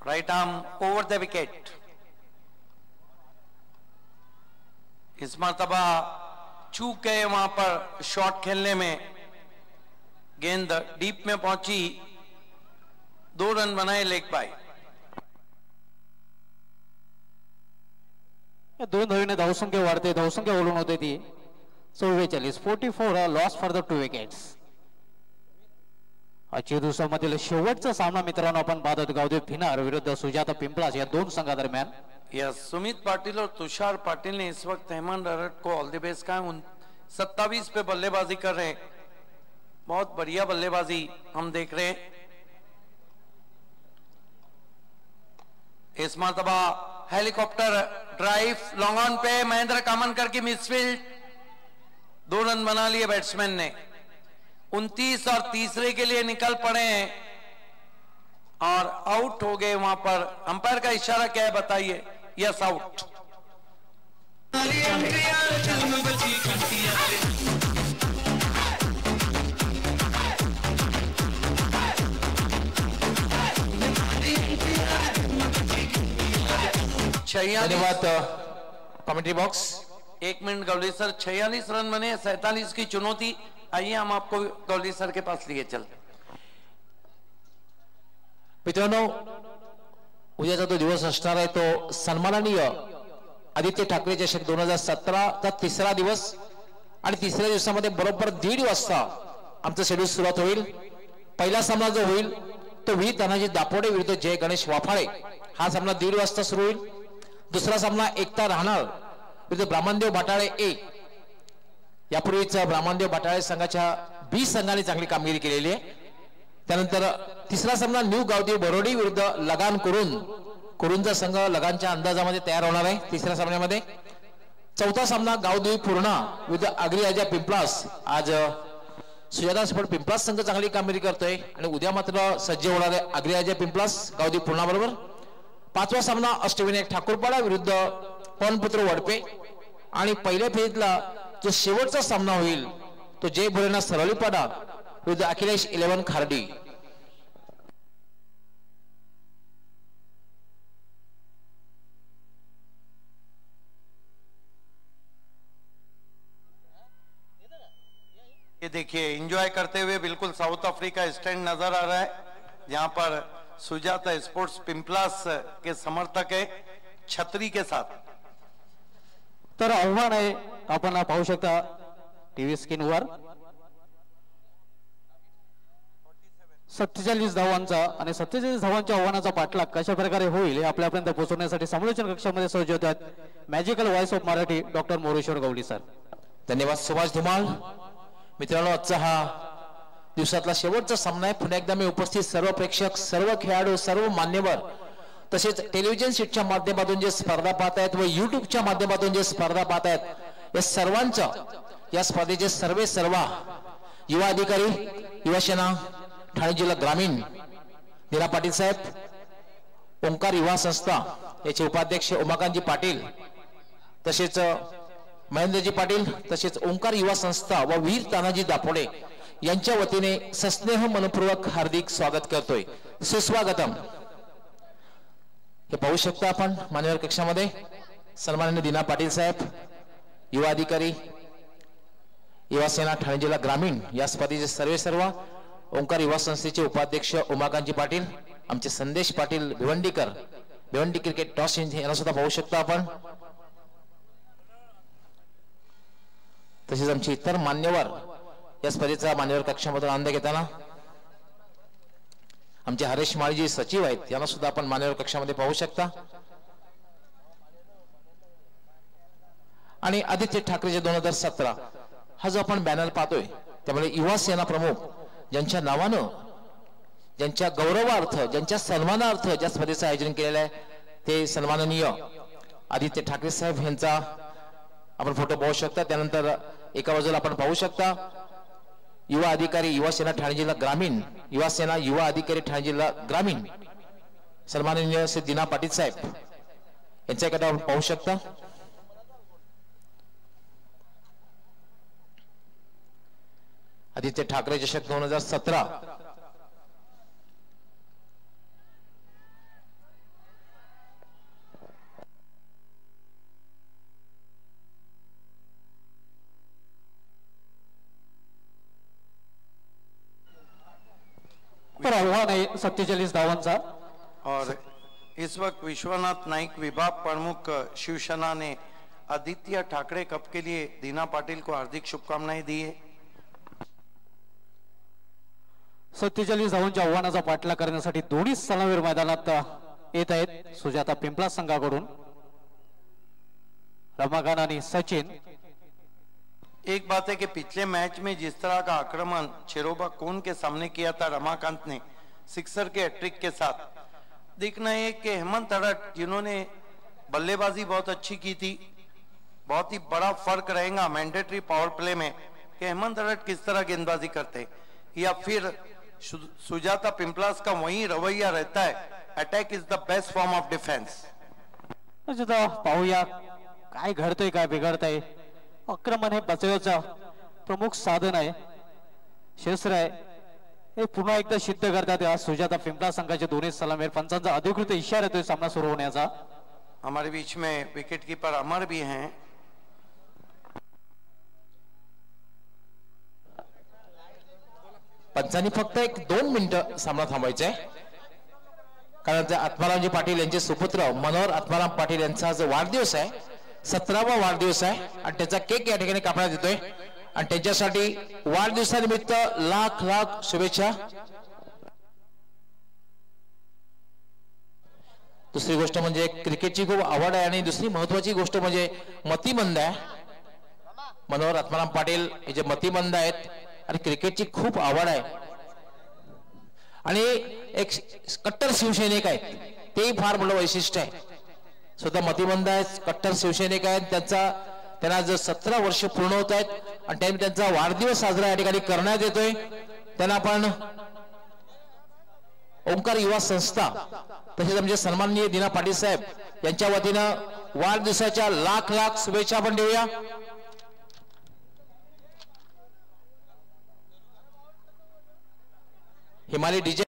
Speaker 3: Right arm over the wicket. इस मरतबा चूक गए वहां पर शॉट खेलने में, गेंद डीप में पहुंची, 2 रन बनाए लेग बाय।
Speaker 1: 2 धावेने धावसंख्या वाढते, धावसंख्या ओढून होते ती 44, 44 लॉस फॉर द 2 विकेट्स। आजच्या दिवसामधील शेवटचा सामना मित्रांनो आपण पाहत गावदेव भिनार विरुद्ध सुजाता पिंपळास या 2 संघादरम्यान।
Speaker 3: यस, सुमित पाटिल और तुषार पाटिल ने इस वक्त हेमंत अडहट को ऑल द बेस्ट कहा। 27 पे बल्लेबाजी कर रहे हैं, बहुत बढ़िया बल्लेबाजी हम देख रहे हैं। इस मरतबा हेलीकॉप्टर ड्राइव लॉन्ग ऑन पे महेंद्र कामनकर की मिसफील्ड, 2 रन बना लिए बैट्समैन ने। 29 और तीसरे के लिए निकल पड़े हैं और आउट हो गए। वहां पर अंपायर का इशारा क्या है बताइए? Yes, out.
Speaker 2: धन्यवाद commentary box.
Speaker 3: 1 minute Gawli sir, 46 run बने, 47 की चुनौती। आइए हम आपको गवली सर के पास लिए चलते।
Speaker 2: मित्रांनो, उद्याचा जो दिवस असणार आहे तो सन्माननीय आदित्य ठाकरे चषक 2017 चा 3रा दिवस आणि 3ऱ्या दिवसामध्ये बरोबर 1:30 वाजता आमचं शेड्यूल सुरुवात होईल। पहिला सामना जो होईल तो व्ही तानाजी दापोडे विरुद्ध जय गणेश वाफाळे, हा सामना 1:30 वाजता सुरू होईल। दुसरा सामना एकता राहणार विरुद्ध ब्राह्मणदेव बाटाळे ए। यापूर्वीच ब्राह्मणदेव बाटाळे संघाच्या बी संघाने चांगली कामगिरी केलेली आहे। त्यानंतर तिसरा सामना न्यू गावदेव बरोडी विरुद्ध लगान कुरुंचा संघ लगानच्या अंदाजामध्ये तयार होणार आहे तिसऱ्या सामन्यामध्ये। चौथा सामना गावदेवी पूर्णा विरुद्ध आगरी पिंपलास। आज सुजाता स्पोर्ट पिंपलास संघ चांगली कामगिरी करतोय आणि उद्या मात्र सज्ज होणार आहे आगरी पिंपलास गावदेवी पूर्णा बरोबर। पाचवा सामना अष्टविनायक ठाकूरपाडा विरुद्ध पवनपुत्र वडपे आणि पहिल्या फेरीतला जो शेवटचा सामना होईल तो जय भोलेनाथ सरळीपाडा विरुद्ध अखिलेश 11 खार्डी।
Speaker 3: ये देखिए, एंजॉय करते हुए बिल्कुल साउथ अफ्रीका स्टैंड नजर आ रहा है, जहां पर सुजाता स्पोर्ट्स पिंपलास के समर्थक है छतरी के साथ।
Speaker 1: तर आव्हान आहे, आपण पाहू शकता टीव्ही स्क्रीनवर 47 धावांचा आणि 47 धावांच्या आव्हानाचा पाठलाग कशा प्रकारे होईल हे आपल्यापर्यंत पोहोचवण्यासाठी समालोचन कक्षामध्ये सहज होत आहेत magical voice of Marathi doctor Moreshwar Gawali sir.
Speaker 2: धन्यवाद सुभाष धुमाळ। मित्रांनो, आजचा हा दिवसातला शेवटचा सामना आहे। पुन्हा एकदा मी उपस्थित सर्व प्रेक्षक, सर्व खेळाडू, सर्व मान्यवर तसेच टेलिव्हिजन सीटच्या माध्यमातून जे स्पर्धा पाहत आहेत व युट्यूबच्या माध्यमातून जे स्पर्धा पाहत आहेत या सर्वांचं या स्पर्धेचे सर्व युवा अधिकारी, युवासेना ठाणे जिल्हा ग्रामीण नीरा पाटील साहेब, ओंकार युवा संस्था याचे उपाध्यक्ष उमाकांतजी पाटील, तसेच महेंद्रजी पाटील, तसेच ओंकार युवा संस्था व वीर तानाजी दापोडे यांच्या वतीने सस्नेह मनपूर्वक हार्दिक स्वागत करतोय, सुस्वागतम। हे पाहू शकता आपण मान्यवर कक्षामध्ये सन्माननीय दीना पाटील साहेब, युवा अधिकारी, युवा सेना ठाणे जिल्हा ग्रामीण या स्पर्धेचे सर्व ओंकार युवा संस्थेचे उपाध्यक्ष उमाकांतजी पाटील, आमचे संदेश पाटील भिवंडी क्रिकेट टॉस यांना सुद्धा पाहू शकता आपण। तसेच आमचे इतर मान्यवर या स्पर्धेचा मान्यवर कक्षामधून आनंद घेताना आमचे हरेश माळीजी सचिव आहेत, यांना सुद्धा आपण मान्यवर कक्षामध्ये पाहू शकता। आणि आदित्य ठाकरेचे 2017 हा जो आपण बॅनर पाहतोय त्यामुळे युवा सेना प्रमुख ज्यांच्या नावानं, ज्यांच्या गौरवार्थ, ज्यांच्या सन्मानार्थ ज्या स्पर्धेचं आयोजन केलेलं आहे ते सन्माननीय आदित्य ठाकरे साहेब यांचा आपण फोटो पाहू शकता। त्यानंतर एका बाजूला आपण पाहू शकता युवा अधिकारी, युवा सेना ठाणे जिल्हा ग्रामीण, युवा सेना युवा अधिकारी ठाणे जिल्हा ग्रामीण सन्माननीय श्री दीना पाटील साहेब यांच्याकडे आपण पाहू शकता। आदित्य ठाकरे चषक 2017.
Speaker 1: पर आव्हान आहे 47 धावांचा.
Speaker 3: और इस वक्त विश्वनाथ नाइक विभाग प्रमुख शिवसेना ने आदित्य ठाकरे कप के लिए दीना पाटिल को हार्दिक शुभकामनाएं दी है.
Speaker 1: 47 धावांच्या आव्हानाचा पाठलाग करण्यासाठी दोन्ही सलामीर मैदानात येत आहेत. सुजाता पिंपळा संघाकडून रमाकांत आणि सचिन.
Speaker 3: एक बात है कि पिछले मैच में जिस तरह का आक्रमण शेरोबा कोन के सामने किया था रमाकांत ने सिक्सर के हैट्रिक के साथ, देखना है कि हेमंत अड़ट जिन्होंने बल्लेबाजी बहुत अच्छी की थी, बहुत ही बड़ा फर्क रहेगा मैंडेटरी पावर प्ले में कि हेमंत अड़ट किस तरह गेंदबाजी करते, या फिर सुजाता पिंपलास का वही रवैया रहता है, attack is the best form of defence.
Speaker 1: पाहूया काय घडतंय काय बिघडतंय. आक्रमण हे बचावाचं प्रमुख साधन आहे, शस्त्र आहे. हे पुन्हा एकदा सिद्ध करतात आज सुजाता पिंपळा संघाचे दोन्ही सलामीर. पंचांचा अधिकृत इशारा येतोय सामना सुरू होण्याचा.
Speaker 3: हमारे बीच में विकेट कीपर अमर भी हैं.
Speaker 2: पंचांनी फक्त 1-2 मिनिटं सामना थांबायचा आहे, कारण आत्मारामजी पाटील यांचे सुपुत्र मनोहर आत्माराम पाटील यांचा आज वाढदिवस आहे, 17वा वाढदिवस आहे. आणि त्याचा केक या ठिकाणी कापण्यात येतोय आणि त्यांच्यासाठी वाढदिवसानिमित्त लाख लाख शुभेच्छा. दुसरी गोष्ट म्हणजे क्रिकेटची खूप आवड आहे आणि दुसरी महत्वाची गोष्ट म्हणजे मतिमंद आहे. मनोहर आत्माराम पाटील हे जे मतिमंद आहेत आणि क्रिकेटची खूप आवड आहे आणि एक कट्टर शिवसैनिक आहेत, तेही फार मोठं वैशिष्ट्य आहे. स्वतः मतिमंद आहेत, कट्टर शिवसैनिक आहेत. त्यांना आज 17 वर्ष पूर्ण होत आहेत आणि त्यांनी त्यांचा वाढदिवस साजरा या ठिकाणी करण्यात येतोय. त्यांना आपण ओंकार युवा संस्था तसेच आमचे सन्माननीय दीना पाटील साहेब यांच्या वतीनं वाढदिवसाच्या लाख लाख शुभेच्छा आपण देऊया. हिमालय डीजे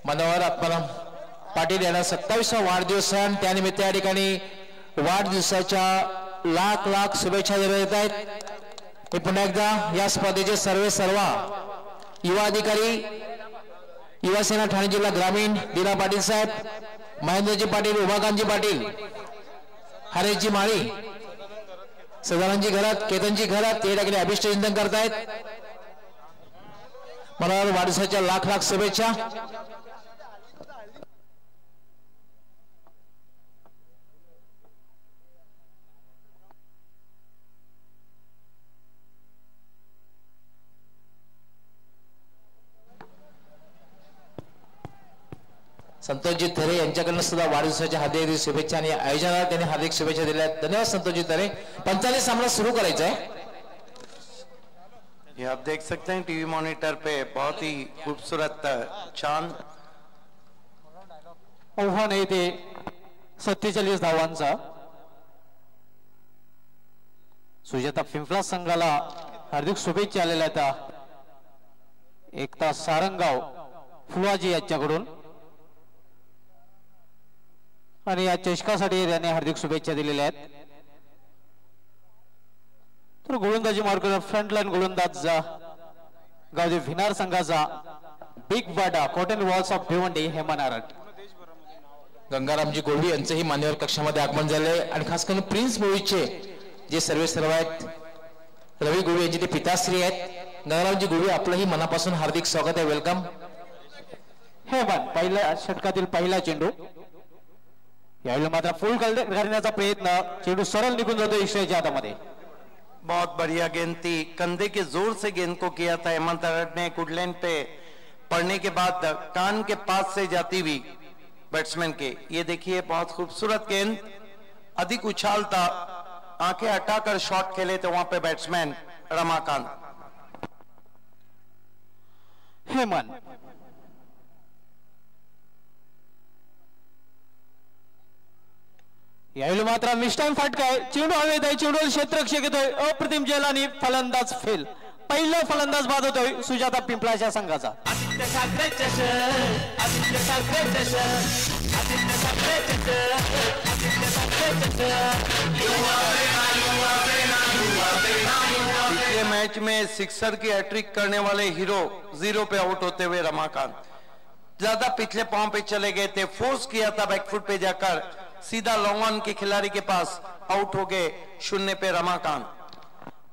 Speaker 2: मनोहर आत्माराम पाटील यांना 27वा वाढदिवस आहे आणि त्यानिमित्त या ठिकाणी वाढदिवसाच्या लाख लाख शुभेच्छा देण्यात येत आहेत. हे पुन्हा एकदा या स्पर्धेचे सर्व युवा अधिकारी युवासेना ठाणे जिल्हा ग्रामीण दीना पाटील साहेब, महेंद्रजी पाटील, उमाकांतजी पाटील, हरेशजी माळी, सदानंदजी घरात, केतनजी घरात या ठिकाणी अभिष्ट चिंतन करतायत. मनोहर वाढदिवसाच्या लाख लाख शुभेच्छा. संतोषजी थरे यांच्याकडून सुद्धा वाढदिवसाच्या हार्दिक शुभेच्छा आणि आयोजनाला त्यांनी हार्दिक शुभेच्छा दिल्या. धन्यवाद संतोषजी थरे. 45 सामना सुरू करायचा आहे.
Speaker 3: ये आप देख सकते हैं टीवी मॉनिटर पे बहुत ही खूबसूरत चांद.
Speaker 1: आव्हान आहे ते 47 धावांचा. सुजाता पिंपला संघाला हार्दिक शुभेच्छा आलेल्या आहेत. एकता सारंगाव फुलाजी यांच्याकडून आणि या चषकासाठी त्यांनी हार्दिक शुभेच्छा दिलेल्या आहेत. तर गोलंदाजी मार्ग फ्रंटलाईन गोलंदाज गावदेव भिनार संघाचा बिग बाडा कॉटन वॉल्स ऑफ भिवंडी हेमा नारळ.
Speaker 2: गंगारामजी गोळवी यांचंही मान्यवर कक्षामध्ये आगमन झालंय आणि खास करून प्रिन्स मूवीचे जे सर्व आहेत रवी गोळवी यांचे ते पिताश्री आहेत. गंगारामजी गोळवी आपलंही मनापासून हार्दिक स्वागत आहे. वेलकम.
Speaker 1: हेमन पहिल्या षटकातील पहिला चेंडू. यावेळी मात्र फुल करण्याचा प्रयत्न, चेंडू सरळ निघून जातो ईश्वरच्या हातामध्ये.
Speaker 3: बहुत बढ़िया गेंद थी, कंधे के जोर से गेंद को किया था हेमंत अरट ने. गुडलैंड पे पड़ने के बाद कान के पास से जाती हुई बैट्समैन के. ये देखिए बहुत खूबसूरत गेंद, अधिक उछाल था, आंखें हटाकर शॉट खेले थे वहां पे बैट्समैन रमाकांत.
Speaker 1: हेमन यावेळी मात्र मिस्टाईम फटका आहे. चेंडू हवेत आहे, चेंडू क्षेत्ररक्षक येतोय, अप्रतिम जयलानी फलंदाज फेल. पहिला फलंदाज बाद होतोय सुजाता पिंपळाच्या संघाचा.
Speaker 3: पिछले मैच में सिक्सर की हैट्रिक करने वाले हीरो 0 पे आउट होते हुए रमाकांत ज्यादा पिछले पांव पे चले गए थे, फोर्स किया था बैकफुट पे जाकर, सीधा लॉन्ग ऑन के खिलाड़ी के पास आउट हो गए 0 पे रमाकांत.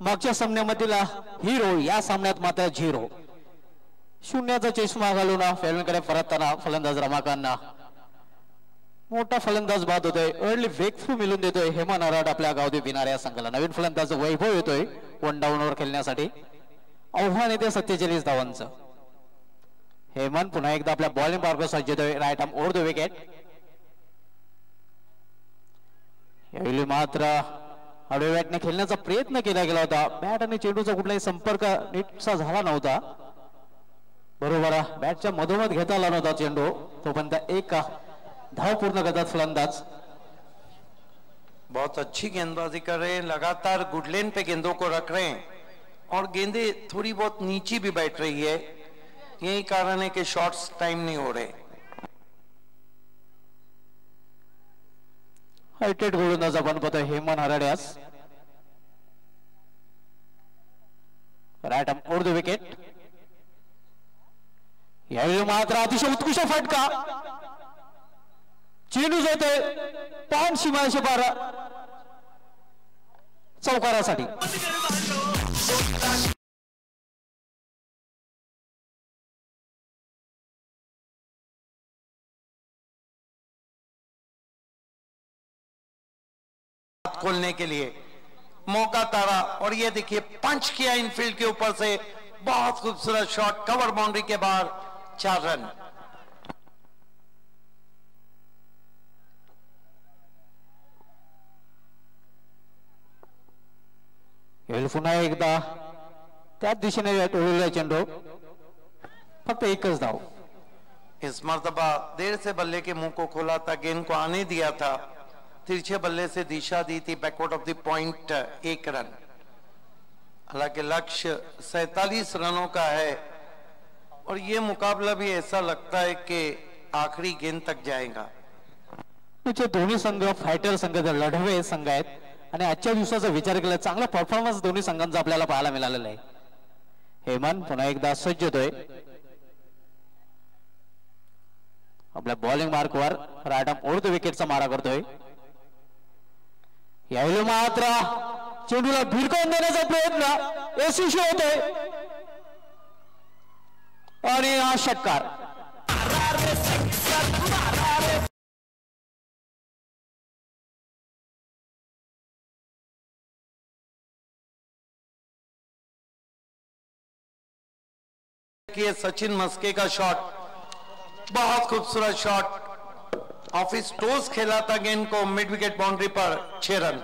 Speaker 1: मागच्या सामन्यामधील हिरो या सामन्यात मात्र 0. 0चा चष्मा घालून फेलकडे परतताना फलंदाज रमाकांतना मोठा फलंदाज बाद होतोय. अर्ली ब्रेकथ्रू मिळून देतोय हेमा नारायण आपल्या गावदेव भिनार या संघाला. नवीन फलंदाज वैभव येतोय 1 डाऊनवर खेळण्यासाठी. आव्हान येते 47 धावांचं. हेमन पुन्हा एकदा आपल्या बॉलिंग मार्ग सज्ज येतोय. Right arm over the wicket. यावेळी मात्र आडव्या बॅटने खेळण्याचा प्रयत्न केला गेला होता. बॅट आणि चेंडूचा कुठलाही संपर्क नीटसा झाला नव्हता. बरोबर बॅटच्या मधोमध घेता आला नव्हता चेंडू. तोपर्यंत एक धाव पूर्ण करतात फलंदाज.
Speaker 3: बहुत अच्छी गेंदबाजी कर रहे हैं, लगातार गुडलेन पे गेंदों को रख रहे हैं और गेंदें थोड़ी बहुत नीची भी बैठ रही है. यही कारण है कि शॉट्स टाइम नहीं हो रहे.
Speaker 1: हायटेड गोलंदाज आपण पाहतोय हेमन हराड्यास. Right arm over the wicket. यावेळी मात्र अतिशय उत्कृष्ट फटका. चेंडू जातोय पान सीमाशे पार चौकारासाठी.
Speaker 3: हाथ खोलने के लिए मौका तारा और ये देखिए पंच किया इनफील्ड के ऊपर से, बहुत खूबसूरत शॉट, कवर बाउंड्री के बाहर, 4 रन।
Speaker 1: पुन्हा एकदा त्याच दिशेने टोळलेला चेंडू, फक्त एकच धाव।
Speaker 3: इस मर्तबा देर से बल्ले के मुंह को खोला था, गेंद को आने दिया था, तिरछे बल्ले से दिशा दी थी backward of the point, 1 run. हालांकि लक्ष्य 47 रनों का है और ये मुकाबला भी ऐसा लगता है कि आखिरी गेंद तक जाएगा।
Speaker 1: दोन्ही संघ फायटर संघ, लढवे संघ आहेत आणि आजच्या दिवसाचा विचार केला चांगला परफॉर्मन्स दोन्ही संघांचा आपल्याला पाहायला मिळालेला आहे। हेमंत पुन्हा एकदा सज्ज होतोय, आपल्या बॉलिंग मार्कवर रायटम उर्ध विकेटचा मारा करतोय। यावेळी मात्र चेंडूला भिरकावून देण्याचा प्रयत्न यशस्वी होतोय आणि हा षटकार।
Speaker 3: कि सचिन मस्के का शॉट, बहुत खूबसूरत शॉट, ऑफिस टोस खेला था गेंद को मिड विकेट बाउंड्री पर, 6 रन।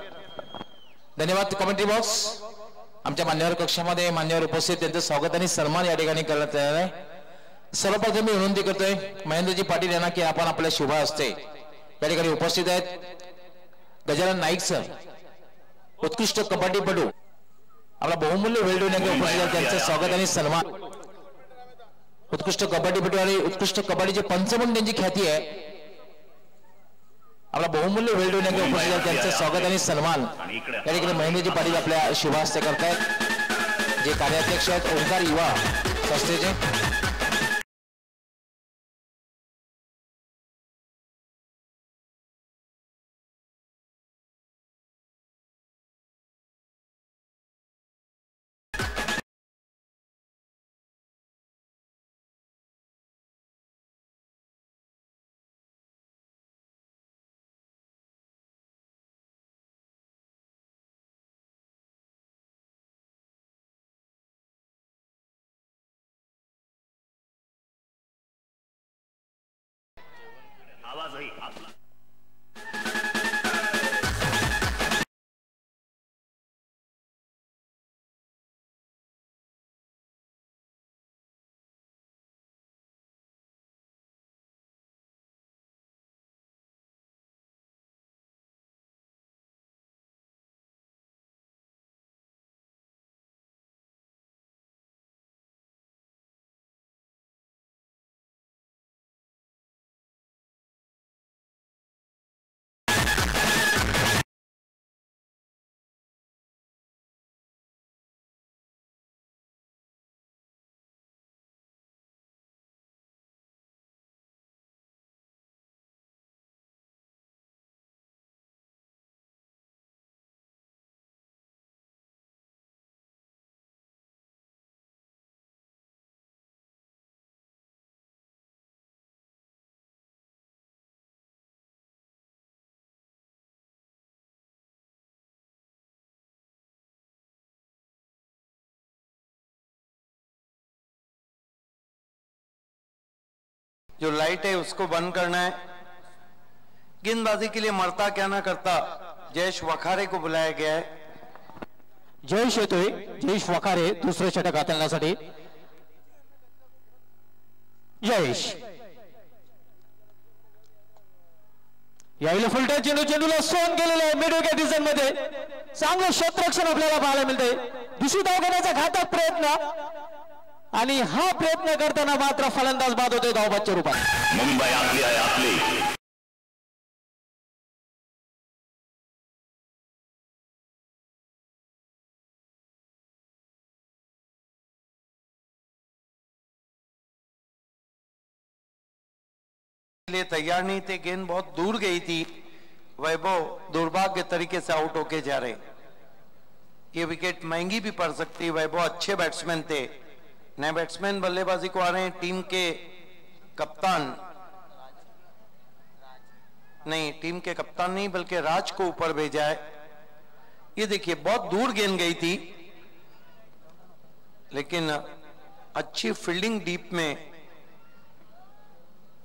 Speaker 2: धन्यवाद कमेंट्री बॉक्स। आमच्या मान्यवर कक्षामध्ये मान्यवर उपस्थित त्यांचं स्वागत आणि सन्मान या ठिकाणी करण्यात येणार आहे। सर्वप्रथम मी विनंती करतोय महेंद्रजी पाटील यांना की आपण आपल्या शुभ हस्ते या ठिकाणी उपस्थित आहेत गजानन नाईक सर, उत्कृष्ट कबड्डीपटू, आपला बहुमूल्य वेळ देऊन उपस्थित आहेत, त्यांचं स्वागत आणि सन्मान। उत्कृष्ट कबड्डीपटू आणि उत्कृष्ट कबड्डीचे पंच म्हणून त्यांची ख्याती आहे, आपला बहुमूल्य वेळ देऊन उपस्थित आहेत, त्यांचं स्वागत आणि सन्मान या ठिकाणी महेंद्रजी पाटील आपल्या शुभ हस्ते करतायत, जे कार्याध्यक्ष आहेत ओंकार युवा संस्थेचे।
Speaker 3: जो लाइट है उसको बंद करना है। गेंदबाजी के लिए मरता क्या ना करता जयेश वखारे को बुलाया गया है।
Speaker 1: जयेश येतोय, जयेश वखारे दुसरं षटक हाताळण्यासाठी। जयेश यावेळी फुलटन चेंडूला सोन केलेलं आहे मिड विकेट डिझाइन मध्ये, चांगलं क्षेत्ररक्षण आपल्याला पाहायला मिळतंय। दुसरी धाव घेण्याचा घातक प्रयत्न आणि हा प्रयत्न करताना मात्र फलंदाज बाद होते धावबादच्या रूपात।
Speaker 4: मुंबई आपली आहे आपली।
Speaker 3: लिए तैयार नहीं थे, गेंद बहुत दूर गई थी, वैभव दुर्भाग्य तरीके से आउट होके जा रहे। ये विकेट महंगी भी पड़ सकती। वैभव अच्छे बैट्समैन थे, नए बैट्समैन बल्लेबाजी को आ रहे हैं। टीम के कप्तान नहीं, टीम के कप्तान नहीं बल्कि राज को ऊपर भेजा है। ये देखिए बहुत दूर गेंद गई थी, लेकिन अच्छी फील्डिंग डीप में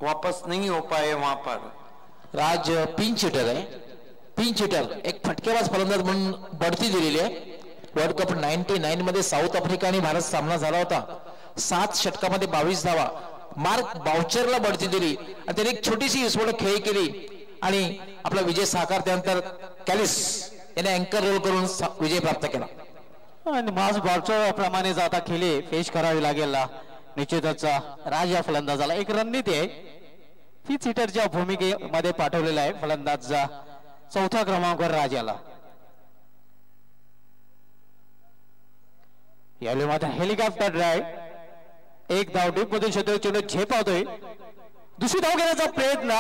Speaker 3: वापस नहीं हो पाए वहां पर।
Speaker 2: राज पिंच हिटर आहे, पिंच हिटर एक फटकेबाज फलंदाज म्हणून बढती दिलेली आहे। वर्ल्ड कप 99 मध्ये साऊथ आफ्रिका आणि भारत सामना झाला होता। 7 षटकामध्ये 22 धावा, मार्क बाउचरला बढती दिली आणि त्याने एक छोटीशी विस्फोटक खेळी केली आणि आपला विजय साकार त्यानंतर कॅलिस याने अँकर रोल करून विजय प्राप्त केला।
Speaker 1: आणि मार्क बाउचर प्रमाणे जाता खेळी फेस करावी लागेल निश्चितच राज या फलंदाजाला एक रणनीती आहे, पिच हिटरच्या भूमिकेमध्ये पाठवलेला आहे फलंदाज 4थ्या क्रमांकावर राजाला। यावेळी मात्र हेलिकॉप्टर ड्राइव्ह, एक धाव डीप मधून चेंडू झेपावतोय, दुसरी धाव घेण्याचा प्रयत्न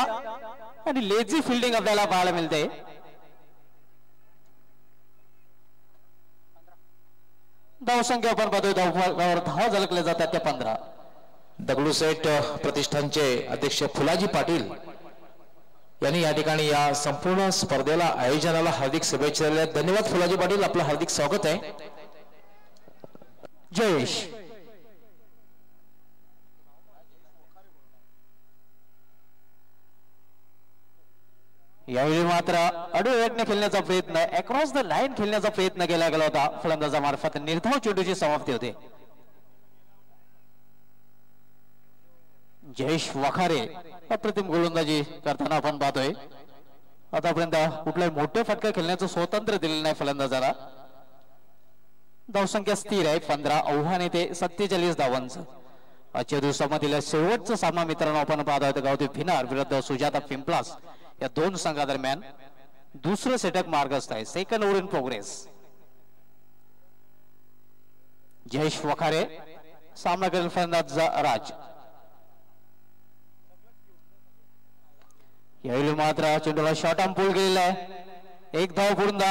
Speaker 1: आणि लेझी फिल्डिंग आपल्याला पाहायला मिळते। धावसंख्या आपण पाहतोय, धावा झलकल्या जातात त्या 15।
Speaker 2: दगडूशेठ प्रतिष्ठानचे अध्यक्ष फुलाजी पाटील यांनी या ठिकाणी या संपूर्ण स्पर्धेला आयोजनाला हार्दिक शुभेच्छा दिल्या। धन्यवाद फुलाजी पाटील, आपलं हार्दिक स्वागत आहे।
Speaker 1: जयेश यावेळी मात्र अडोळ्याने खेळण्याचा प्रयत्न, अक्रॉस द लाईन खेळण्याचा प्रयत्न केला गेला होता फलंदाजामार्फत, निर्धाव चेंडूची समाप्ती होते। जयेश वखारे अप्रतिम गोलंदाजी करताना आपण पाहतोय, आतापर्यंत कुठलाही मोठे फटका खेळण्याचं स्वातंत्र्य दिलेलं नाही फलंदाजाला। धावसंख्या स्थिर आहे 15, आव्हान येते 47 धावांचं। आजच्या दिवसामधील शेवटचा सामना मित्रांनो आपण पाहतोय गावठी भिनार विरुद्ध सुजाता पिंपलास या दोन संघादरम्यान दुसरं षटक मार्गस्थ आहे, second over in progress. Jayesh Wakhare सामना करेल फलंदाज राज। यावेळी मात्र चेंडूला शॉर्ट आर्म पुल गेलेला आहे, एक धाव पूर्ण,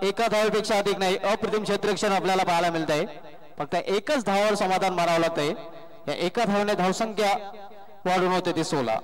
Speaker 1: एका धावेपेक्षा अधिक नाही, अप्रतिम क्षेत्ररक्षण आपल्याला पाहायला मिळत आहे। फक्त एकच धावावर समाधान मानावं लागतंय, या एका धावेने धावसंख्या वाढून होते ती 16।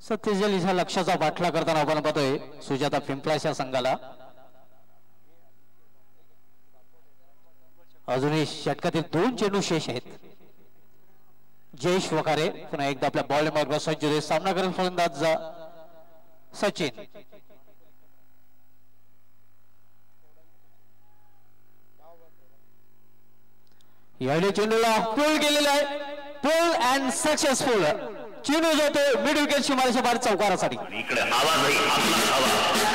Speaker 1: सत्तेचाळीस लक्षाचा बाटला करताना आपण पाहतोय सुजाता पिंपलाच्या संघाला। अजूनही षटकातील 2 चेंडू शेष आहेत। जयेश वखारे पुन्हा एकदा आपल्या बॉलिंग मार्गावर सज्ज होते, सामना करेल फलंदाज सचिन। यावेळी चेंडूला पुल केलेला आहे, पुल अँड सक्सेसफुल। चेंडू जातो मिड विकेट सीमारेषा बाहेर चौकारासाठी।
Speaker 4: इकडे आवाजही आपला हवा।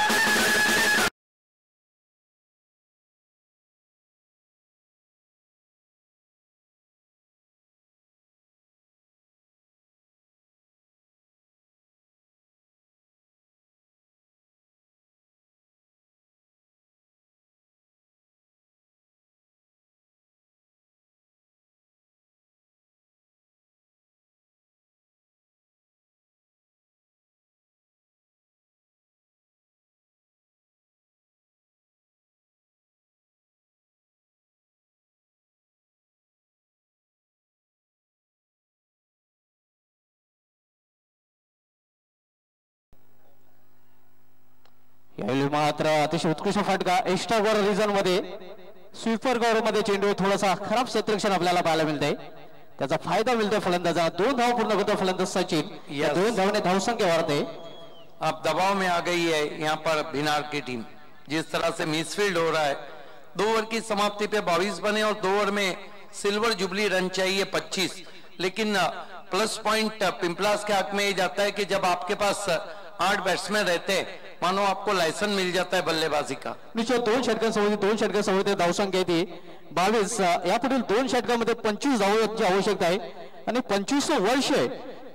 Speaker 1: यावेळी मात्र अतिशय उत्कृष्ट फटका, एक्स्ट्रा गौर रिझन मध्ये स्वीपर गौर मध्ये चेंडू थोडासा खराब क्षेत्ररक्षण आपल्याला पाहायला मिळतंय, त्याचा फायदा मिळतोय फलंदाजाला। 2 धाव पूर्ण करतो फलंदाज सचिन, 2 धावने धावसंख्या वाढते।
Speaker 3: अब दबाव में आ गई है यहाँ पर भिनार की टीम, जिस तरह से मिसफील्ड हो रहा है। 2 ओवर की समाप्ति पे 22 बने और 2 ओवर में सिल्वर जुबली रन चाहिए 25, लेकिन प्लस पॉइंट पिंपलास के हक में ये जाता है कि जब आपके पास 8 बैट्समैन रहते हैं, मानो आपको लाइसेंस मिल जाता है बल्लेबाजी का।
Speaker 1: निश्चित 2 षटकांसोबत धावसंख्या येते 22, यापुढील 2 षटकांमध्ये 25 धावांची आवश्यकता आहे आणि 25 वर्ष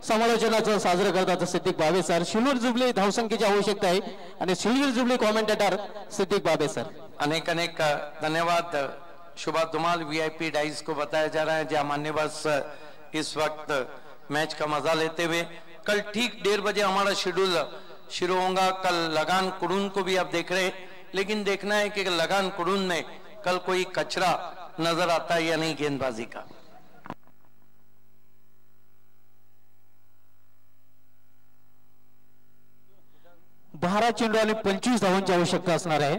Speaker 1: समालोचनाचं साजरं करतात सिद्दीक बाबे सर। सिल्वर जुबली धावसंख्येची आवश्यकता आहे आणि सिल्वर जुबली कॉमेंटेटर सिद्दीक बाबे सर।
Speaker 3: अनेक अनेक धन्यवाद। शुभा धुमाल वीआईपी डाइस को बताया जा रहा है, जहां मान्यवर इस वक्त मैच का मजा लेते हुए कल ठीक 1:30 बजे हमारा शेड्यूल शुरू होगा। कल लगान कुडून को भी आप देख रहे हैं, लेकिन देखना है कि लगान कुडून में कल कोई कचरा नजर आता है या नहीं गेंदबाजी का।
Speaker 1: बारा चेंडू आणि 25 धावांची आवश्यकता असणार आहे।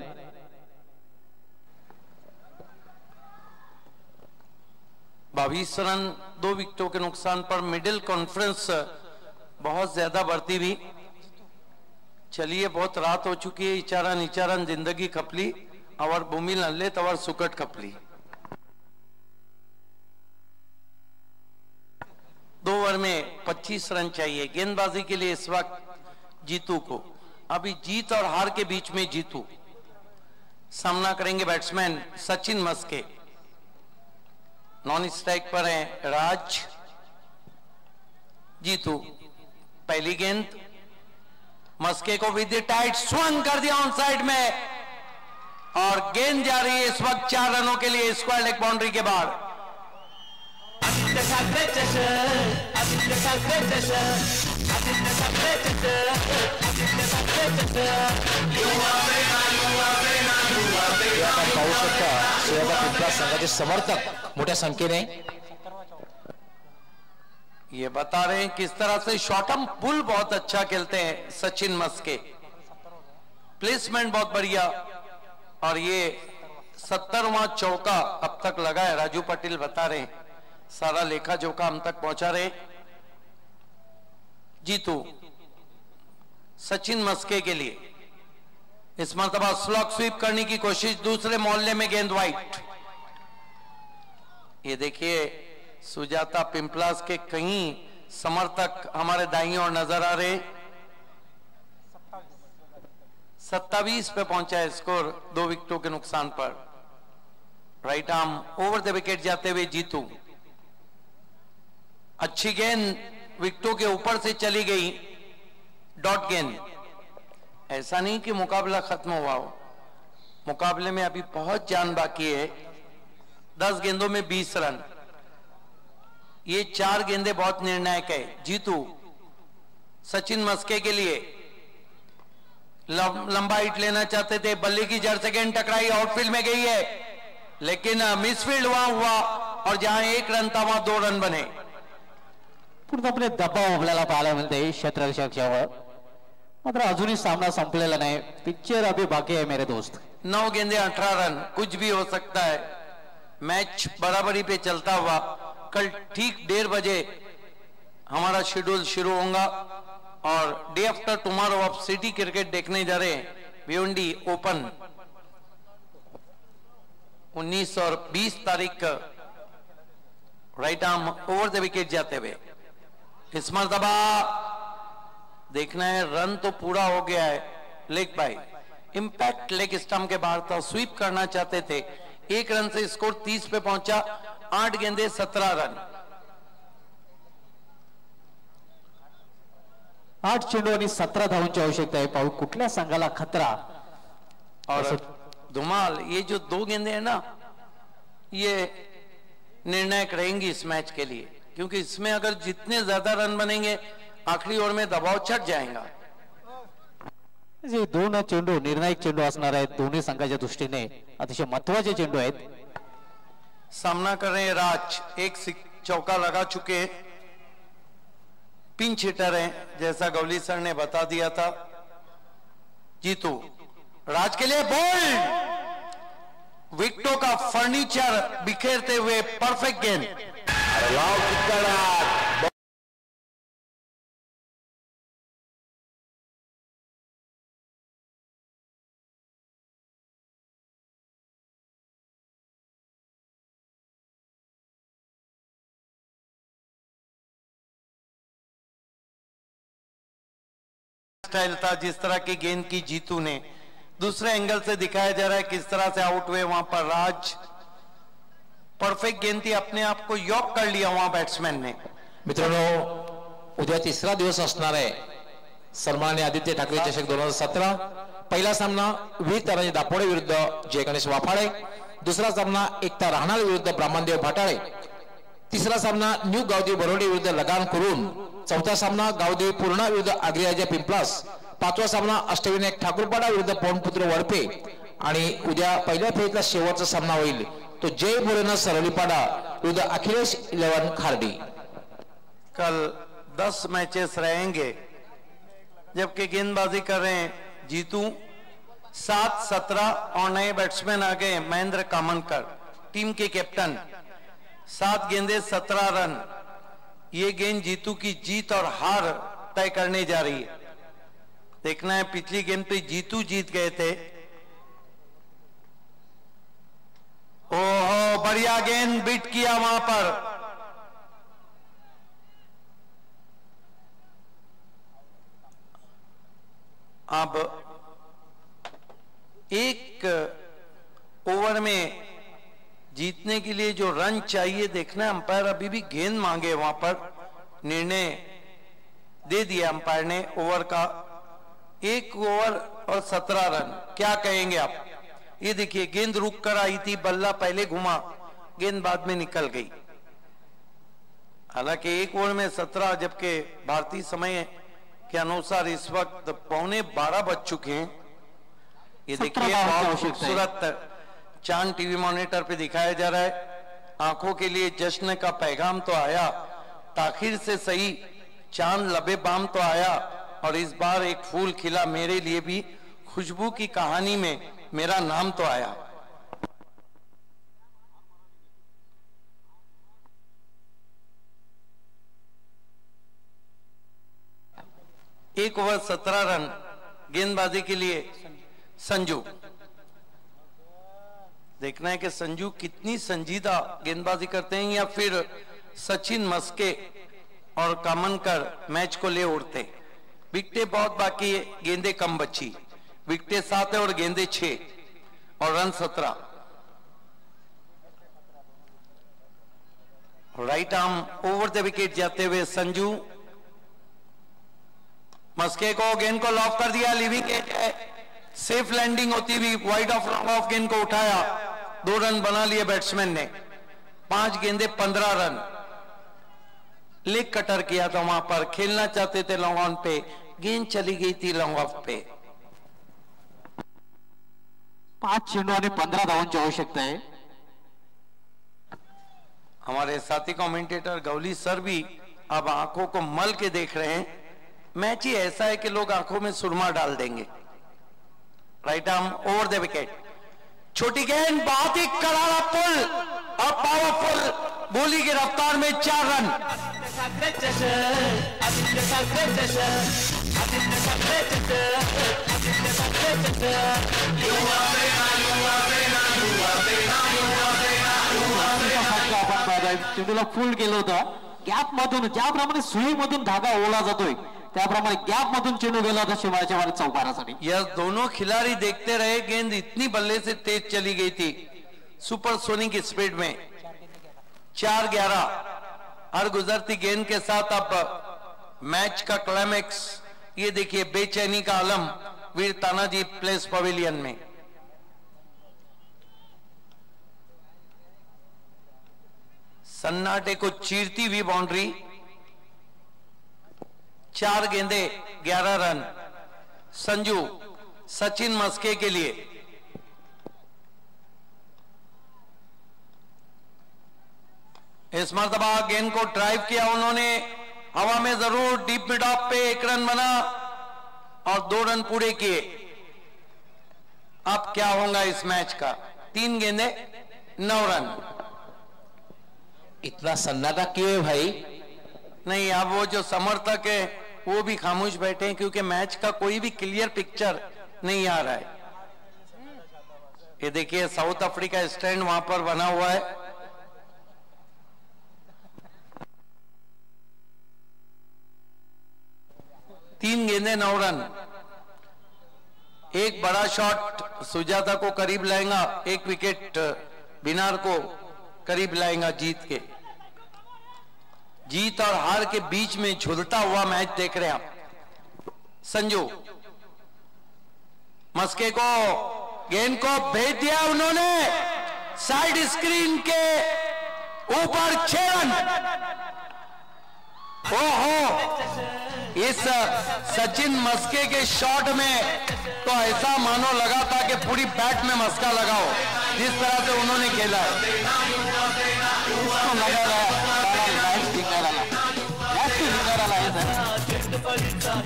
Speaker 3: बाईस रन 2 विकेटों के नुकसान पर मिडिल कॉन्फ्रेंस बहुत ज्यादा बढ़ती हुई। चलिए, बहुत रात हो चुकी है। इचारन इचारन जिंदगी खपली और भूमि नल्ले तवर सुकट खपली। 2 ओवर में 25 रन चाहिए गेंदबाजी के लिए इस वक्त जीतू को। अभी जीत और हार के बीच में जीतू सामना करेंगे batsman Sachin Maske. Non strike पर है राज। जीतू पहली गेंद, मस्के को विद टाइट स्वंग कर दिया ऑन साइड में और गेंद जा रही है इस वक्त 4 रनों के लिए स्क्वायर लेग बाउंड्री के बाहर।
Speaker 2: पाहू शकता शिवाजी संघाचे समर्थक मोठ्या संख्येने
Speaker 3: ये बता रहे हैं किस तरह से शॉर्टम पुल बहुत अच्छा खेलते हैं सचिन मस्के। प्लेसमेंट बहुत बढ़िया और ये 70वां चौका अब तक लगा है। राजू पटेल बता रहे हैं, सारा लेखा जोखा हम तक पहुंचा रहे। जीतू सचिन मस्के के लिए इस मर्तबा स्लॉग स्वीप करने की कोशिश, दूसरे मोहल्ले में गेंद वाइट। ये देखिए सुजाता पिंपलास के कई समर्थक हमारे दाईं ओर नजर आ रहे। 27 पे पहुंचा है स्कोर 2 विकेटों के नुकसान पर। Right arm over the wicket जाते हुए जीतू। अच्छी गेंद विकेटों के ऊपर से चली गई, डॉट गेंद। ऐसा नहीं कि मुकाबला खत्म हुआ हो, मुकाबले में अभी बहुत जान बाकी है। 10 गेंदों में 20 रन, ये 4 गेंदें बहुत निर्णायक है। जीतू सचिन मस्के के लिए लंबा हिट लेना चाहते थे, बल्ले की जड़ से गेंद टकराई, आउटफील्ड में गई है, लेकिन मिसफील्ड वहां हुआ और जहां 1 रन था वहां 2 रन बने।
Speaker 1: पूर्णपणे दबाव आपल्याला पाहायला मिळते क्षेत्ररक्षकावर, मात्र अजूनही सामना संपलेला नाही। पिक्चर अभी बाकी है मेरे दोस्त।
Speaker 3: 9 गेंदे 18 रन, कुछ भी हो सकता है। मैच बराबरी पे चलता हुआ कल ठीक 1:30 बजे हमारा शेड्यूल शुरू होगा और डे आफ्टर टुमारो आप सिटी क्रिकेट देखने जा रहे हैं। भिवंडी ओपन 19 और 20 तारीख right arm over the wicket जाते हुए। इस मर्तबा देखना है, रन तो पूरा हो गया है, leg bye impact leg stump के बाहर था, स्वीप करना चाहते थे। 1 रन से स्कोर 30 पे पहुंचा। 8 गेंदे 17 रन।
Speaker 1: 8 चेंडू आणि 17 धावांची आवश्यकता आहे। पाहू कुठल्या संघाला खतरा।
Speaker 3: और धुमाल ये जो 2 गेंदे हैं ना, ये निर्णायक रहेंगी इस मैच के लिए, क्योंकि इसमें अगर जितने ज्यादा रन बनेंगे आखिरी ओवर में दबाव चढ़ जाएगा।
Speaker 1: जे 2 चेंडू निर्णायक चेंडू असणार आहेत, दोन्ही संघाच्या दृष्टीने अतिशय महत्त्वाचे चेंडू आहेत।
Speaker 3: सामना कर रहे हैं राज, 1 चौका लगा चुके हैं, पिंच हिटर हैं जैसा गवली सर ने बता दिया था। जीतू राज के लिए बोल्ड, विकेटों का फर्नीचर बिखेरते हुए परफेक्ट गेंद। स्टाइल था जिस तरह की गेंद की जीतू ने, दूसरे एंगल से दिखाया जा रहा है किस तरह से आउट हुए वहां पर राज। परफेक्ट गेंद थी, अपने आप को यॉक कर लिया वहां बैट्समैन ने।
Speaker 2: मित्रांनो, उद्या 3रा दिवस असणार आहे सन्माननीय आदित्य ठाकरे चषक 2017। पहिला सामना विहित तारांचे दापोडे विरुद्ध जय गणेश वाफाळे, दुसरा सामना एकता राहणार विरुद्ध ब्राह्मणदेव भाटाळे, तिसरा सामना न्यू गावदेव बरोडे विरुद्ध लगान कुरून, चौथा सामना गावदेवी पूर्णा विरुद्ध आग्रियाच्या पिंपलास, पाचवा सामना अष्टविनायक ठाकूरपाडा विरुद्ध पवनपुत्र वडपे आणि उद्या पहिल्या फेरीतला शेवटचा सामना होईल तो जय बोरेना सरलीपाडा विरुद्ध अखिलेश 11 खार्डी।
Speaker 3: कल 10 मैचेस रहेंगे, जबकि गेंदबाजी कर रहे हैं जीतू 7-17 और नए बैट्समैन आ गए महेंद्र कामनकर टीम के कैप्टन। 7 गेंदे 17 रन, ये गेंद जीतू की जीत और हार तय करने जा रही है। देखना है, पिछली गेंद पे जीतू जीत गए थे। ओहो बढ़िया गेंद बीट किया वहां पर। अब एक ओवर में जीतने के लिए जो रन चाहिए देखना है। अंपायर अभी भी गेंद मांगे, वहां पर निर्णय दे दिया अंपायर ने ओवर का। 1 ओवर और 17 रन, क्या कहेंगे आप? ये देखिए गेंद रुक कर आई थी, बल्ला पहले घुमा, गेंद बाद में निकल गई। हालांकि 1 ओवर में 17, जबकि भारतीय समय के अनुसार इस वक्त 11:15 बज चुके हैं। ये देखिए बहुत खूबसूरत चांद टीवी मॉनिटर पे दिखाया जा रहा है। आंखों के लिए जश्न का पैगाम तो आया, ताखिर से सही चांद लबे बाम तो आया, और इस बार एक फूल खिला मेरे लिए भी, खुशबू की कहानी में मेरा नाम तो आया। एक ओवर 17 रन गेंदबाजी के लिए संजू। देखना है कि संजू कितनी संजीदा गेंदबाजी करते हैं, या फिर सचिन मस्के और कामनकर मैच को ले उड़ते। विकेटें बहुत बाकी है, गेंदे कम बची। विकेटें 7 है और गेंदे 6 और run 17। Right arm over the wicket जाते हुए संजू। मस्के को गेंद को लॉफ कर दिया, लिविंग एज है, सेफ लैंडिंग होती हुई वाइड ऑफ लॉन्ग ऑफ गेंद को उठाया, 2 रन बना लिए बैट्समैन ने। 5 गेंदे 15 रन। लेग कटर किया था वहां पर, खेलना चाहते थे लॉन्ग ऑन पे, गेंद चली गई थी लॉन्ग ऑफ पे।
Speaker 1: 5 चेंडू आणि 15 धावांची आवश्यकता है।
Speaker 3: हमारे साथी कमेंटेटर गौली सर भी अब आंखों को मल के देख रहे हैं। मैच ही ऐसा है कि लोग आंखों में सुरमा डाल देंगे। Right arm over the wicket, छोटी गेंद, बहुत ही करारा पुल और पावरफुल, बोली की रफ्तार में 4 रन।
Speaker 1: चेंडूला फुल केलं होतं, गॅप मधून, ज्याप्रमाणे सुई मधून धागा ओला जातोय त्याप्रमाणे गॅप मधून चेंडू गेला होता शिवाच्या वर चौकारासाठी।
Speaker 3: यह दोनों खिलाड़ी देखते रहे, गेंद इतनी बल्ले से तेज चली गई थी, सुपरसोनिक स्पीड में। 4-11 हर गुजरती गेंद के साथ अब मैच का क्लाइमेक्स। ये देखिए बेचैनी का आलम वीर तानाजी प्लेस पवेलियन में। सन्नाटे को चीरती हुई बाउंड्री। 4 गेंदे 11 रन संजू सचिन मस्के के लिए। इस मर्तबा गेंद को ड्राइव किया उन्होंने, हवा में जरूर, डीप मिड ऑफ पे 1 रन बना और 2 रन पूरे किए। अब क्या होगा इस मैच का? 3 गेंदे 9 रन।
Speaker 2: इतना सन्नाटा क्यों है भाई?
Speaker 3: नहीं, अब वो जो समर्थक है वो भी खामोश बैठे हैं, क्योंकि मैच का कोई भी क्लियर पिक्चर नहीं आ रहा है। ये देखिए साउथ अफ्रीका स्टैंड वहां पर बना हुआ है। तीन गेंदे 9 रन। एक बड़ा शॉट सुजाता को करीब लाएगा, एक विकेट बिनार को करीब लाएगा जीत के। जीत और हार के बीच में झुलता हुआ मैच देख रहे हैं आप। संजू मस्के को गेंद को भेज दिया उन्होंने साइड स्क्रीन के ऊपर 6 रन। ओहो इस सचिन मस्के के शॉट में तो ऐसा मानो लगा था कि पूरी बैट में मस्का लगाओ, जिस तरह से उन्होंने खेला है।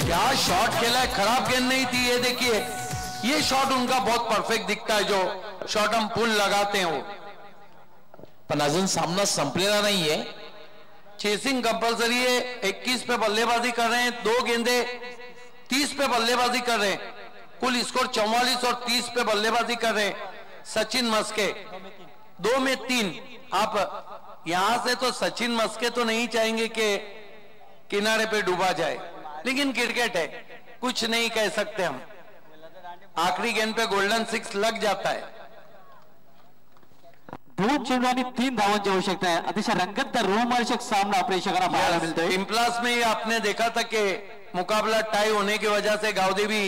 Speaker 3: क्या शॉट खेला है, खराब गेंद नहीं थी। ये देखिए, ये शॉट उनका बहुत परफेक्ट दिखता है, जो शॉट हम पुल लगाते हैं वो।
Speaker 2: पण अजून सामना संपलेला नाहीये।
Speaker 3: चेसिंग कंपल्सरी है। 21 पे बल्लेबाजी कर रहे हैं, 2 गेंदे 30 पे बल्लेबाजी कर रहे हैं। कुल स्कोर 44 और 30 पे बल्लेबाजी कर रहे हैं सचिन मस्के। 2 में 3। आप यहां से तो सचिन मस्के तो नहीं चाहेंगे कि किनारे पे डूबा जाए, लेकिन क्रिकेट है, कुछ नहीं कह सकते हम। आखिरी गेंद पे गोल्डन 6 लग जाता है।
Speaker 1: 2 चेंडू आणि 3 धावांची आवश्यकता आहे। अतिशय रंगतदार रोमांचक सामना प्रेक्षकांना पाहायला मिळतोय।
Speaker 3: पिंपलास में आपने देखा था कि मुकाबला टाई होने की वजह से गावदेवी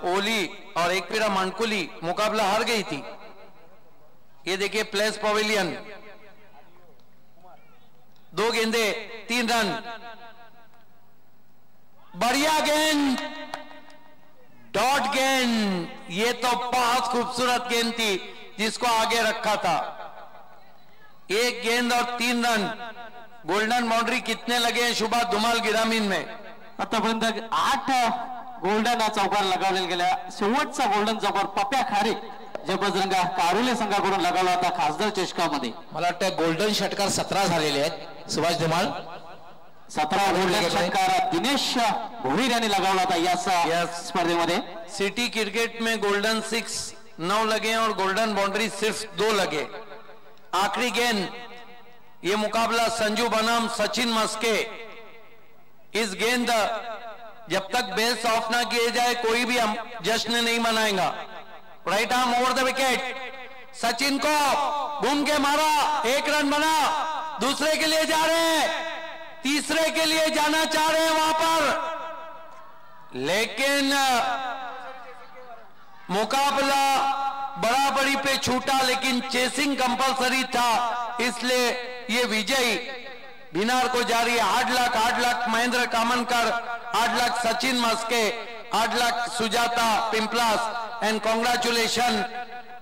Speaker 3: ओली और एक पीरा मानकुली मुकाबला हार गई थी। ये देखिए प्लेस पवेलियन, 2 गेंदे 3 रन। बढ़िया गेंद, डॉट गेंद। ये तो बहुत खूबसूरत गेंद थी जिसको आगे रखा था। 1 गेंद और 3 रन। गोल्डन बाउंड्री कितने लगे हैं शुभा धुमाल ग्रामीण में?
Speaker 1: आतापर्यंत 8 गोल्डन चौकार लगावले गेल्या। शेवटचा गोल्डन चौकार पप्या खारे जे बजरंगा कारुले संघाकडून लगावला होता खासदार चषकामध्ये।
Speaker 2: मला वाटतं गोल्डन षटकार 17 झालेले आहेत। सुभाष धुमाळ
Speaker 1: 17 गोल्डन षटकार दिनेश भोईर यांनी लगावला होता या स्पर्धेमध्ये।
Speaker 3: सिटी क्रिकेट में गोल्डन 6 9 लगे और गोल्डन बाउंड्री सिर्फ 2 लगे। आखिरी गेंद, ये मुकाबला संजू बनाम सचिन मस्के। इस गेंद जब तक बेल्स ऑफ ना किए जाए कोई भी जश्न नहीं मनाएगा। Right arm over the wicket, Sachin को घूम के मारा, 1 रन बना। दूसरे के लिए जा रहे हैं, तीसरे के लिए जाना चाह रहे हैं वहां पर, लेकिन मुकाबला बराबरी पे छूटा, लेकिन चेसिंग कंपलसरी था, इसलिए ये विजयी बिनार को जारी है। 8 lakh Mahendra कामनकर, 8 lakh Sachin Maske, 8 lakh Sujata Pimplas and congratulation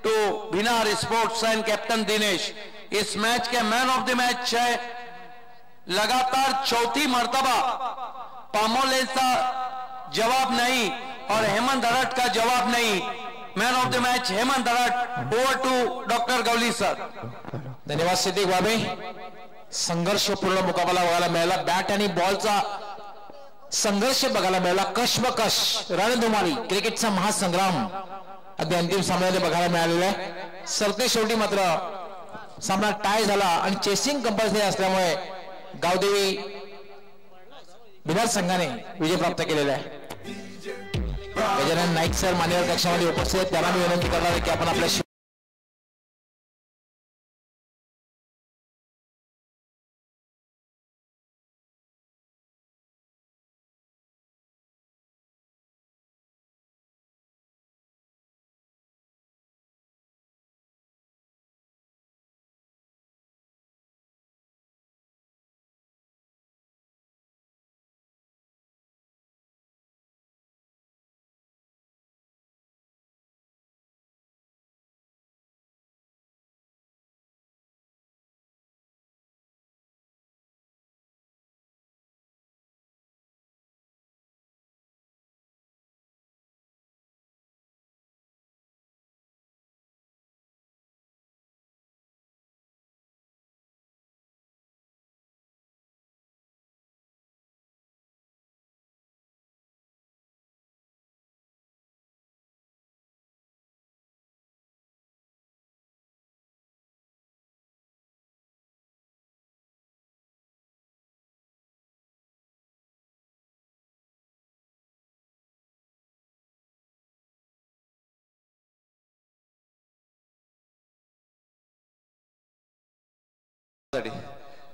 Speaker 3: to Bhinar sports and captain Dinesh. इस मैच के मैन ऑफ द मैच है लगातार 4थी मर्तबा पामोलेसा जवाब नहीं और हेमंत हरट का जवाब नहीं। Man of the match Hemant Harat. Over to doctor Gawli sir.
Speaker 2: धन्यवाद सिद्दीक बाबे। संघर्षपूर्ण मुकाबला बघायला मिळाला। बॅट आणि बॉलचा संघर्ष बघायला मिळाला। कशमकश रणधुमाळी क्रिकेटचा महासंग्राम अगदी अंतिम सामन्यामध्ये बघायला मिळालेला आहे। सरते शेवटी मात्र सामना टाय झाला आणि चेसिंग कंपल्सरी असल्यामुळे गावदेवी बिनार संघाने विजय प्राप्त केलेला आहे। गजानन नाईक सर मान्यवर कक्षामध्ये उपस्थित आहेत, त्यांना मी विनंती करणार आहे की आपण आपल्या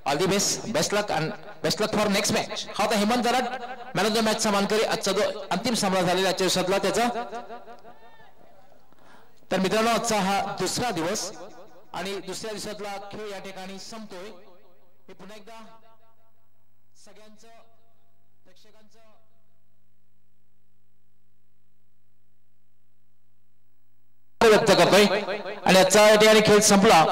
Speaker 2: all the best, best luck for next match. हा होता Hemant Harat man of the match चा मानकरी। आजचा जो अंतिम सामना झालेला आजच्या दिवसातला त्याचा। तर मित्रांनो, आजचा हा दुसरा दिवस आणि दुसऱ्या दिवसातला खेळ या ठिकाणी संपतोय। मी पुन्हा एकदा सगळ्यांचं व्यक्त करतोय आणि आजचा या ठिकाणी खेळ संपला.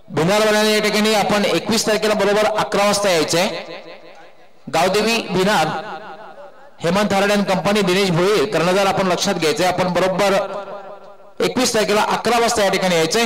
Speaker 2: भिनारवाल्याने या ठिकाणी आपण 21 तारखेला बरोबर 11 वाजता यायचंय. गावदेवी भिनार, हेमंत हराड अँड कंपनी, दिनेश भोईर, कर्णधार आपण लक्षात घ्यायचंय. आपण बरोबर 21 तारखेला 11 वाजता या ठिकाणी यायचंय.